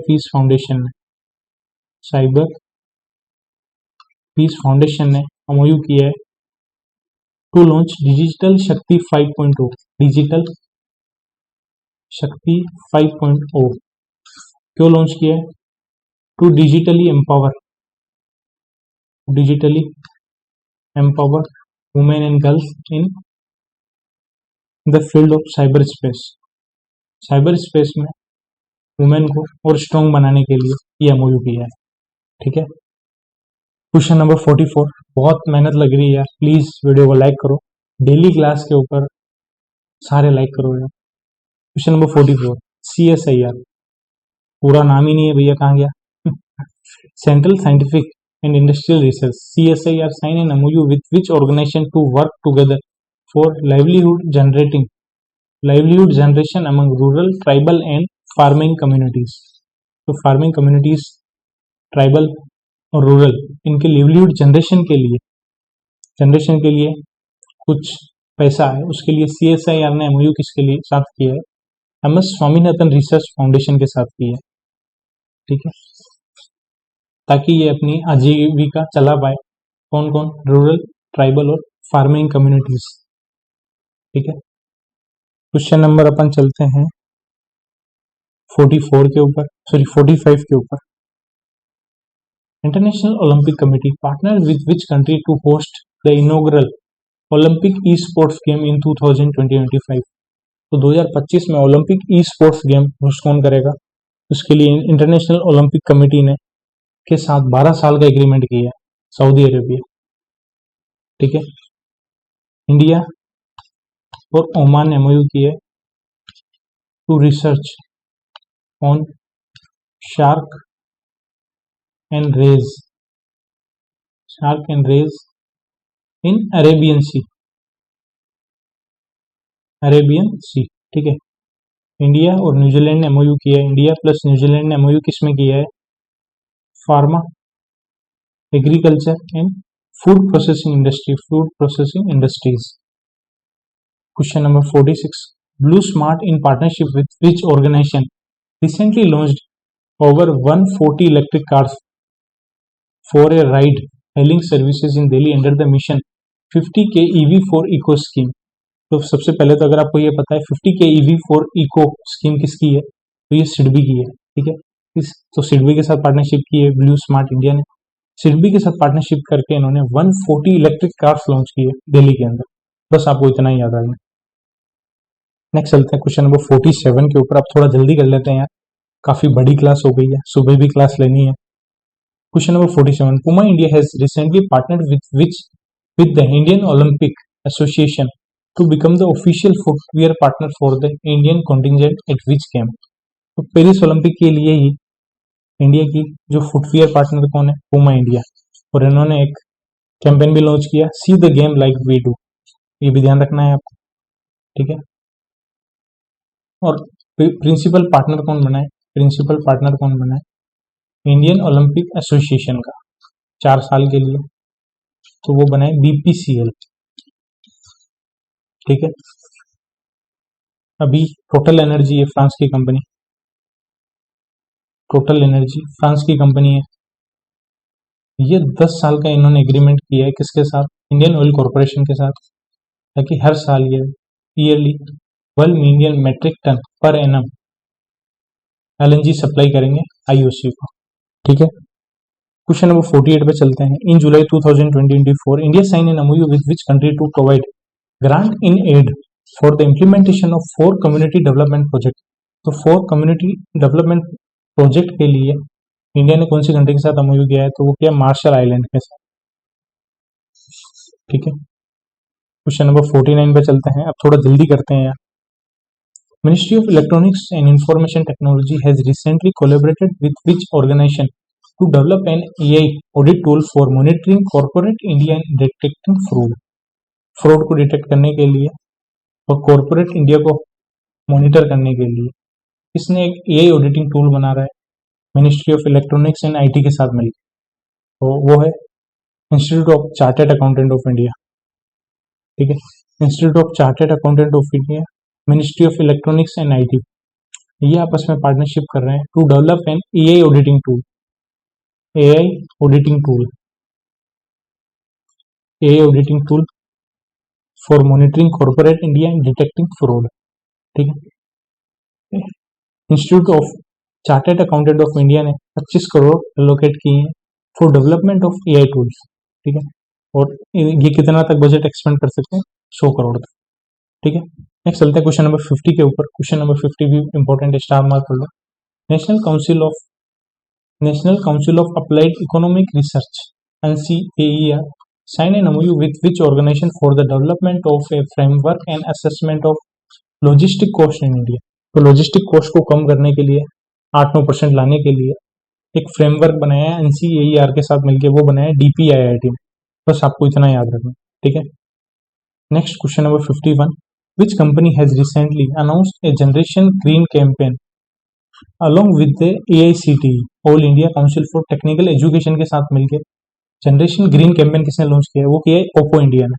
पीस फाउंडेशन ने एमओयू किया है to launch digital Shakti 5.0, digital Shakti 5.0 क्यों लॉन्च किया है? To digitally empower women and girls in the field of cyber space में वुमेन को और स्ट्रॉन्ग बनाने के लिए ये एमओयू किया है। ठीक है। क्वेश्चन नंबर 44, बहुत मेहनत लग रही है यार, प्लीज वीडियो को लाइक करो, डेली क्लास के ऊपर सारे लाइक करो यार। क्वेश्चन नंबर 44, CSIR पूरा नाम ही नहीं है भैया, कहाँ गया? Central scientific and industrial research, CSIR sign an MOU with which organization to work together for livelihood generation among rural, tribal and farming communities। तो फार्मिंग कम्युनिटीज, ट्राइबल और रूरल, इनके लिवलीहुड जनरेशन के लिए कुछ पैसा है, उसके लिए CSIR ने MOU किसके लिए साथ किया है? MS स्वामीनाथन रिसर्च फाउंडेशन के साथ किया है। ठीक है, ताकि ये अपनी आजीविका चला पाए। कौन कौन? रूरल, ट्राइबल और फार्मिंग कम्युनिटीज। ठीक है। क्वेश्चन नंबर अपन चलते हैं 45 के ऊपर। International Olympic Committee partner with which country to host the inaugural Olympic esports game in 2025। तो 2025 में Olympic esports game host कौन करेगा? उसके लिए इंटरनेशनल ओलंपिक कमेटी ने के साथ 12 साल का एग्रीमेंट किया है सऊदी अरेबिया। ठीक है। इंडिया और ओमान ने एमओयू किया है to research on shark and rays in Arabian sea. ठीक है। इंडिया और न्यूजीलैंड ने एमओयू किया है, इंडिया प्लस न्यूजीलैंड ने एमओयू किसमें किया है? Pharma, agriculture and food processing industries. Question number 46, Blue Smart in partnership with which organisation recently launched over 140 electric cars for a ride hailing services in Delhi under the mission 50K EV for eco scheme. तो सबसे पहले तो अगर आपको ये पता है 50K EV for eco scheme किसकी है, तो ये सिडबी की है। ठीक है। तो सिडबी के साथ पार्टनरशिप की है ब्लू स्मार्ट इंडिया ने। सिडबी के साथ पार्टनरशिप करके इन्होंने 140 इलेक्ट्रिक कार्स लॉन्च किए दिल्ली के अंदर। बस आपको इतना ही याद रखना। नेक्स्ट चलते हैं क्वेश्चन नंबर 47 के ऊपर। आप थोड़ा जल्दी कर लेते हैं यार, काफी बड़ी क्लास हो गई है, सुबह भी क्लास लेनी है। Question number 47, Puma India has recently partnered with the Indian Olympic Association to become the official footwear partner for the Indian contingent at which game. तो पेरिस ओलंपिक के लिए ही इंडिया की जो फुटवियर पार्टनर कौन है? पुमा इंडिया। और इन्होंने एक कैंपेन भी लॉन्च किया, see the game like we do. ये भी ध्यान रखना है आपको। ठीक है। और प्रिंसिपल पार्टनर कौन बना है? इंडियन ओलंपिक एसोसिएशन का 4 साल के लिए, तो वो बना है BPCL। ठीक है। अभी टोटल एनर्जी है फ्रांस की कंपनी है। ये 10 साल का इन्होंने एग्रीमेंट किया है किसके साथ? इंडियन ऑयल कॉर्पोरेशन के साथ, ताकि हर साल ये yearly 12 million metric ton per annum LNG supply करेंगे IOC को। ठीक है। क्वेश्चन नंबर 48 पे चलते हैं। In July 2024 India sign an MOU with which country to provide grant in aid for the implementation of 4 community development project. तो 4 community development project के लिए इंडिया ने कौन सी कंट्री के साथ MOU किया है? तो वो क्या? मार्शल आइलैंड के साथ। ठीक है। क्वेश्चन नंबर 49 पे चलते हैं। अब थोड़ा जल्दी करते हैं यार। Ministry of Electronics and Information Technology has recently collaborated with which organization to develop an AI audit tool for monitoring corporate India and detecting fraud। Fraud को डिटेक्ट करने के लिए और कॉर्पोरेट इंडिया को मॉनिटर करने के लिए इसने एक AI ऑडिटिंग टूल बना रहा है ministry of electronics and IT के साथ मिलकर। तो वो है institute of chartered accountant of India. ठीक है। Institute of chartered accountant of India, ministry of electronics and IT, ये आपस में पार्टनरशिप कर रहे हैं to develop an AI auditing tool, AI auditing tool, AI auditing tool for monitoring corporate India and detecting fraud, ठीक है। Institute of chartered accountant of India ने 25 crore allocate किए हैं for development of AI tools, ठीक है। और ये कितना तक बजट एक्सपेंड कर सकते हैं, 100 करोड़ तक, ठीक है। नेक्स्ट चलते हैं क्वेश्चन नंबर 50 के ऊपर। क्वेश्चन नंबर 50 भी इंपॉर्टेंट, स्टार मार्क कर लो। National council of applied economic research NCAER sign an MOU with which organization for the development of a framework and assessment of logistic cost in India। तो logistic cost को कम करने के लिए, 8-9% लाने के लिए एक फ्रेमवर्क बनाया है NCAER के साथ मिलकर, वो बनाया DPIIT में। बस आपको इतना याद रखना, ठीक है। Next question number 51, which company has recently announced a generation green campaign along with the AICTE all India council for technical education के साथ मिलकर जनरेशन ग्रीन कैंपेन किसने लॉन्च किया है, वो किया है ओप्पो इंडिया ने,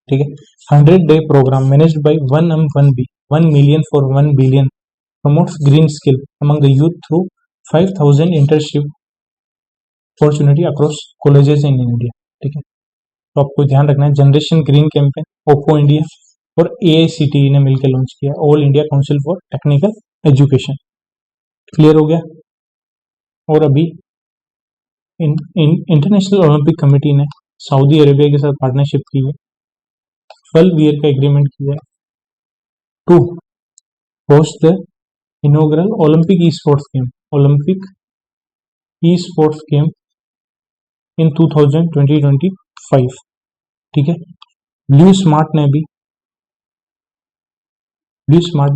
ठीक है। 100-day program managed by 1M1B 1 million for 1 billion promotes green skill among the youth through 5,000 internship opportunity across colleges in India, ठीक है। तो आपको ध्यान रखना है, generation green campaign Oppo India और AICTE ने मिलकर लॉन्च किया, all India council for technical education. Clear हो गया। और अभी इंटरनेशनल ओलंपिक कमेटी ने सऊदी अरेबिया के साथ पार्टनरशिप की है, 12 ईयर का एग्रीमेंट किया है to host the inaugural Olympic esports game in 2025, ठीक है। ब्लू स्मार्ट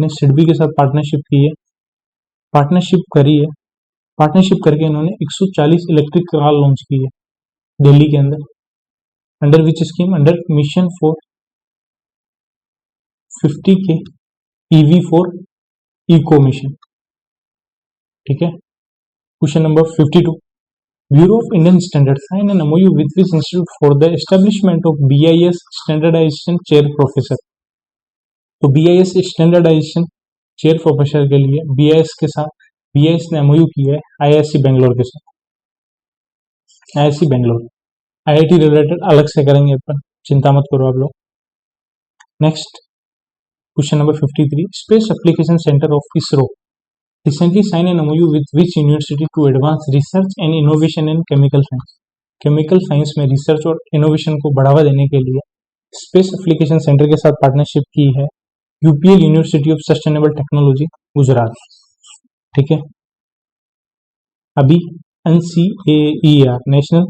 ने सिडबी के साथ पार्टनरशिप करके इन्होंने 140 इलेक्ट्रिक कार लॉन्च की है दिल्ली के under which scheme, under mission for 50K EV for eco mission, ठीक है। Question number 52, Bureau of Indian Standard sign an MOU with which institute for the establishment of BIS standardisation chair professor. तो BIS standardisation chair professor के लिए BIS ने MOU किया है IISc Bangalore के साथ। IISc बेंगलोर, IIT रिलेटेड अलग से करेंगे अपन, चिंता मत करो आप लोग। Next question number 53, space application centre of ISRO recently signed an MOU with which university to advance research and innovation in chemical science। Chemical science में रिसर्च और इनोवेशन को बढ़ावा देने के लिए स्पेस एप्लीकेशन सेंटर के साथ पार्टनरशिप की है UPL university of sustainable technology Gujarat, ठीक है। अभी NCAER national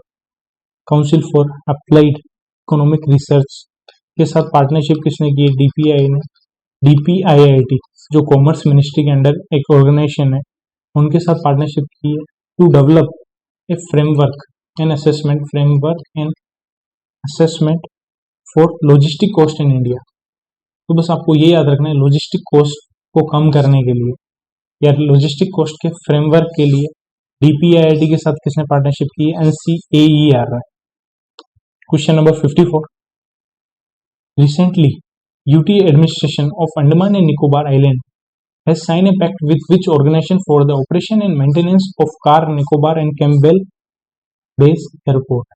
council for applied economic research के साथ पार्टनरशिप किसने की है, DPIIT जो कॉमर्स मिनिस्ट्री के अंडर एक ऑर्गेनाइजेशन है, उनके साथ पार्टनरशिप की है to develop a framework and assessment for logistic cost in India. तो बस आपको ये याद रखना है, लॉजिस्टिक कॉस्ट को कम करने के लिए या लॉजिस्टिक कॉस्ट के फ्रेमवर्क के लिए DPIIT के साथ किसने पार्टनरशिप की है, NCAER। Question number 54, recently UT administration of Andaman and Nicobar Island has signed a pact with which organization for the operation and maintenance of Car Nicobar and Campbell Base Airport।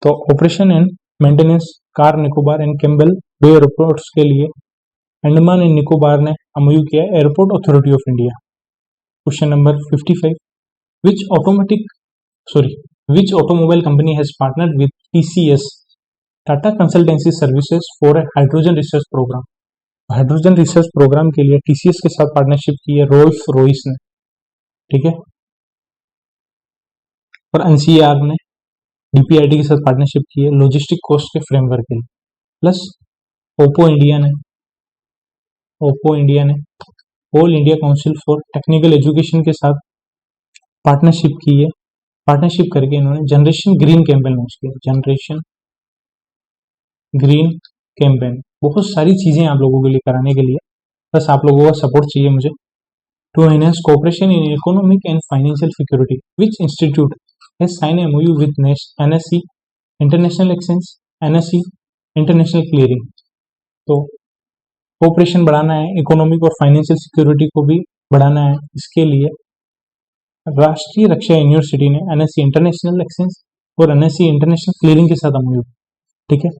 तो operation and maintenance Car Nicobar and Campbell Bay airports के लिए Andaman and Nicobar ने MOU किया airport authority of India. Question number 55, which automobile company has partnered with TCS Tata consultancy services for a hydrogen research program. Hydrogen research program के लिए TCS के साथ partnership की है रोल्स रॉयस ने, ठीक है। और NCAR ने DPIIT के साथ पार्टनरशिप की है लॉजिस्टिक कॉस्ट के फ्रेमवर्क के लिए। प्लस ओप्पो इंडिया ने all India council for technical education के साथ पार्टनरशिप की है। पार्टनरशिप करके इन्होंने जनरेशन ग्रीन कैंपेन लॉन्च किया, जनरेशन ग्रीन कैंपेन। बहुत सारी चीजें आप लोगों के लिए कराने के लिए, बस आप लोगों का सपोर्ट चाहिए मुझे। To enhance cooperation in economic and financial security which institute has sign MOU with NSE international exchange, NSE international clearing. तो कोऑपरेशन बढ़ाना है, इकोनॉमिक और फाइनेंशियल सिक्योरिटी को भी बढ़ाना है। इसके लिए राष्ट्रीय रक्षा यूनिवर्सिटी ने एनएससी इंटरनेशनल एक्सचेंज और एनएससी इंटरनेशनल क्लियरिंग के साथ एमओयू। ठीक है,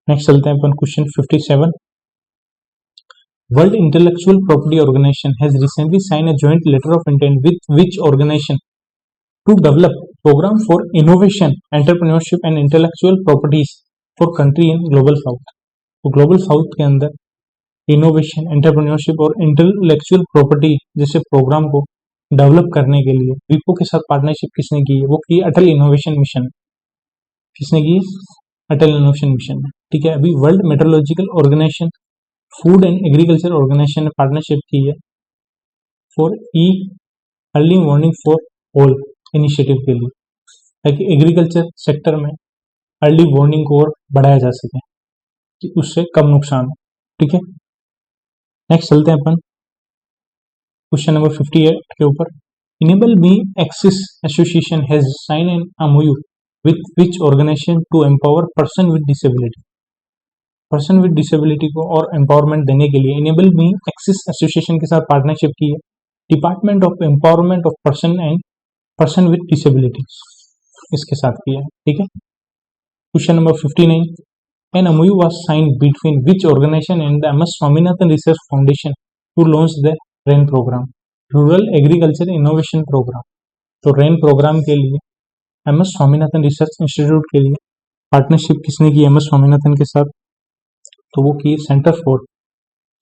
नेक्स्ट चलते हैं अपन question 57। World intellectual property organisation has recently sign a joint letter of intent with which organisation to develop programme for innovation, entrepreneurship and intellectual properties for country in global south. तो global south के अंदर innovation, entrepreneurship और intellectual property जैसे programme को develop करने के लिए विपो के साथ पार्टनरशिप किसने की है? वो की अटल इनोवेशन मिशन। किसने की? अटल इनोवेशन मिशन ने। ठीक है, अभी world meteorological organisation, food and agriculture organisation ने पार्टनरशिप की है फॉर ई early warning for all initiative के लिए, ताकि एग्रीकल्चर सेक्टर में अर्ली वार्निंग को और बढ़ाया जा सके कि उससे कम नुकसान हो। ठीक है, नेक्स्ट चलते हैं अपन क्वेश्चन नंबर 58 के ऊपर। Enable me access association has sign an MOU with which organisation to empower person with disability. Person with disability को और एम्पावरमेंट देने के लिए इनेबल मी एक्सिस एसोसिएशन के साथ पार्टनरशिप की है department of empowerment of person and person with disability, इसके साथ किया है। ठीक है, question number 59। An MOU was signed between which organization and the MS Swaminathan Research Foundation to launch the RAIN program, Rural Agriculture Innovation Program। तो RAIN programme के लिए MS Swaminathan research institute के लिए पार्टनरशिप किसने की MS स्वामीनाथन के साथ? तो वो की centre for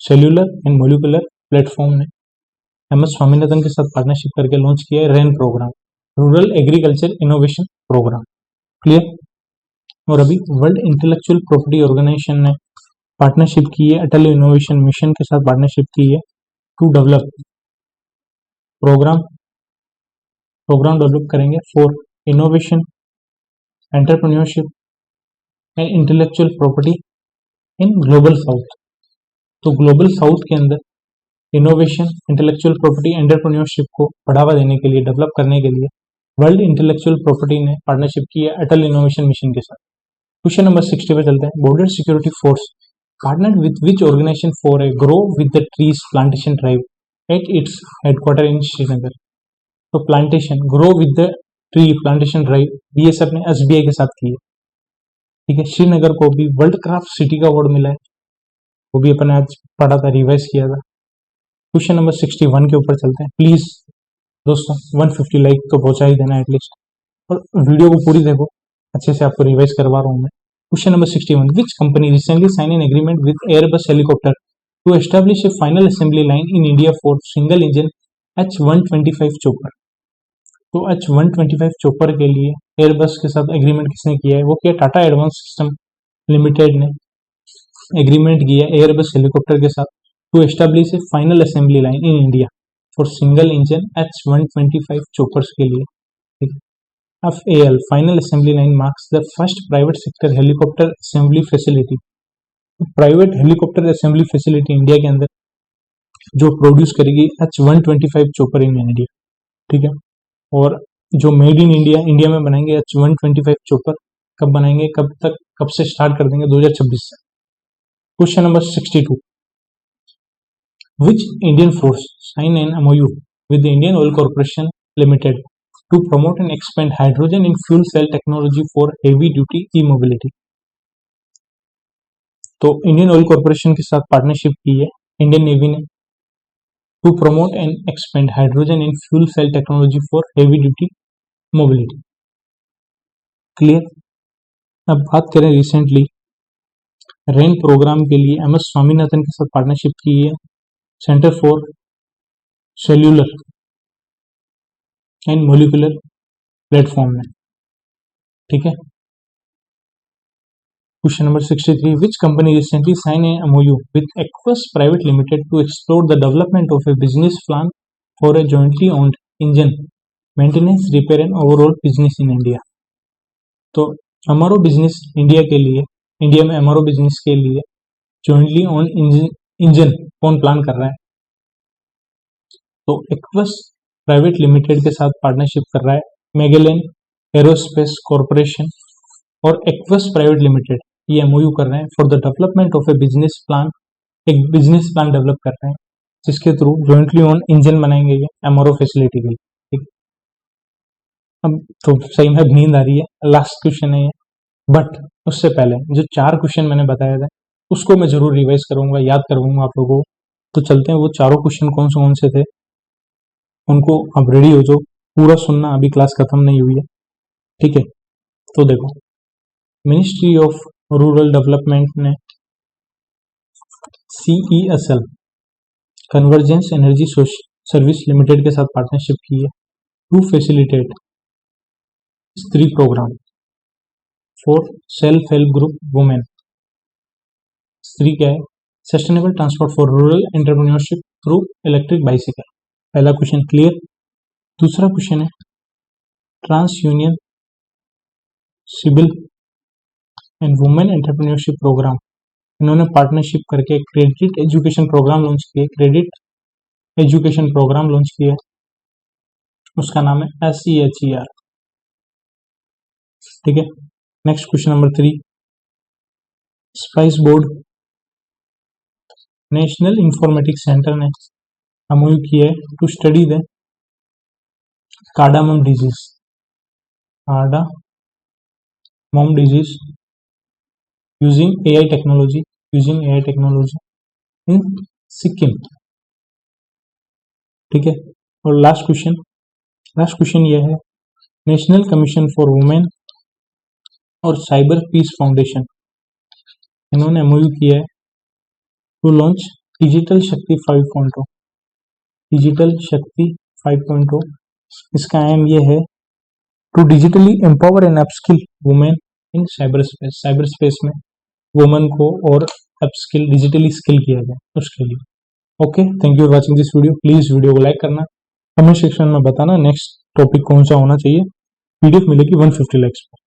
cellular and molecular platform ने MS स्वामीनाथन के साथ पार्टनरशिप करके लॉन्च किया है RAIN प्रोग्राम, rural agriculture innovation program. Clear? और अभी वर्ल्ड इंटेलेक्चुअल प्रॉपर्टी ऑर्गेनाइजेशन ने पार्टनरशिप की है अटल इनोवेशन मिशन के साथ पार्टनरशिप की है टू डेवलप प्रोग्राम डेवलप करेंगे for innovation, entrepreneurship and intellectual property in global south. तो ग्लोबल साउथ के अंदर इनोवेशन, इंटेलेक्चुअल प्रॉपर्टी, एंटरप्रेन्योरशिप को बढ़ावा देने के लिए, डेवलप करने के लिए वर्ल्ड इंटेलेक्चुअल प्रॉपर्टी ने पार्टनरशिप की है अटल इनोवेशन मिशन के साथ। क्वेश्चन नंबर 60 पे चलते हैं। Border security force partnered with which organisation for a grow with the trees plantation drive at its headquarter in Srinagar. तो plantation, grow with the tree plantation drive BSF ने SBI के साथ की है। ठीक है, श्रीनगर को भी वर्ल्ड क्राफ्ट सिटी का अवार्ड मिला है, वो भी अपन आज पढ़ा था, रिवाइज किया था। क्वेश्चन नंबर 61 के ऊपर चलते हैं। प्लीज दोस्तों 150 लाइक तो पहुंचा ही देना एटलीस्ट, और वीडियो को पूरी देखो, अच्छे से आपको रिवाइज करवा रहा हूँ मैं। Question number 61। Which company recently sign an agreement with Airbus helicopter to establish a final assembly line in India for single engine H125 chopper. तो H125 चोपर के लिए एयरबस के साथ एग्रीमेंट किसने किया है? वो किया टाटा एडवांस सिस्टम लिमिटेड ने एग्रीमेंट किया एयरबस हेलीकॉप्टर के साथ to establish a final assembly line in India for single engine H125 choppers के लिए। ठीक है, FAL final assembly line marks the first private sector helicopter assembly facility. Private helicopter assembly facility India के अंदर जो produce करेगी H125 chopper इन India. ठीक है, और जो मेड इन इंडिया, इंडिया में बनाएंगे H125 चोपर, कब बनाएंगे, कब तक, कब से स्टार्ट कर देंगे? 2026 से। Question number 62। Which Indian force sign an MOU with Indian oil corporation limited to promote and expand hydrogen in fuel cell technology for heavy duty e-mobility। तो इंडियन ऑयल कॉर्पोरेशन के साथ पार्टनरशिप की है Indian navy ने to promote and expand hydrogen in fuel cell technology for heavy duty mobility. Clear? अब बात करें recently rain programme के लिए MS स्वामीनाथन के साथ पार्टनरशिप की है centre for cellular and molecular platform में। ठीक है, question number 63। Which company recently sign a MOU with Aequs private limited to explore the development of a business plan for a jointly owned engine maintenance repair and overall business in India. तो MRO business India के लिए, India में MRO business के लिए jointly owned engine कौन plan कर रहा है? तो एक्वस प्राइवेट लिमिटेड के साथ पार्टनरशिप कर रहा है मैगेलन एरोस्पेस कॉर्पोरेशन और एक्वस प्राइवेट लिमिटेड ये एमओयू कर रहे हैं for the development of a business plan. एक बिजनेस प्लान डेवलप कर रहे हैं जिसके थ्रू जॉइंटली ओन इंजन बनाएंगे एमआरओ फैसिलिटी के लिए। ठीक, अब तो सही में नींद आ रही है, लास्ट क्वेश्चन है ये। बट उससे पहले जो 4 क्वेश्चन मैंने बताया था उसको मैं जरूर रिवाइज करूंगा, याद करवाऊंगा आप लोगों को। तो चलते हैं, वो चारों क्वेश्चन कौन से थे उनको अब रेडी हो जाओ, पूरा सुनना, अभी क्लास खत्म नहीं हुई है। ठीक है, तो देखो, मिनिस्ट्री ऑफ रूरल डेवलपमेंट ने CESL convergence energy service limited के साथ पार्टनरशिप की है to facilitate Stree programme for self help group women. Stree क्या है? Sustainable transport for rural entrepreneurship through electric bicycle. पहला क्वेश्चन क्लियर। दूसरा क्वेश्चन है TransUnion CIBIL and women entrepreneurship program. इन्होंने पार्टनरशिप करके क्रेडिट एजुकेशन प्रोग्राम लॉन्च किए, उसका नाम है SEHER। ठीक है, next question number 3, spice board national informatics centre ने एमओयू किया है to study the cardamom disease using AI technology in Sikkim. ठीक है, और लास्ट क्वेश्चन यह है नेशनल कमीशन फॉर वुमेन और साइबर पीस फाउंडेशन, इन्होंने एमओयू किया है टू लॉन्च डिजिटल शक्ति 5.0। इसका एम ये है to digitally empower and upskill women in cyber space में वुमेन को और अपस्किल डिजिटली स्किल किया जाए उसके लिए। Okay, thank you for watching this video. Please video को लाइक करना, कमेंट सेक्शन में बताना नेक्स्ट टॉपिक कौन सा होना चाहिए। PDF मिलेगी 150 लाइक्स पर।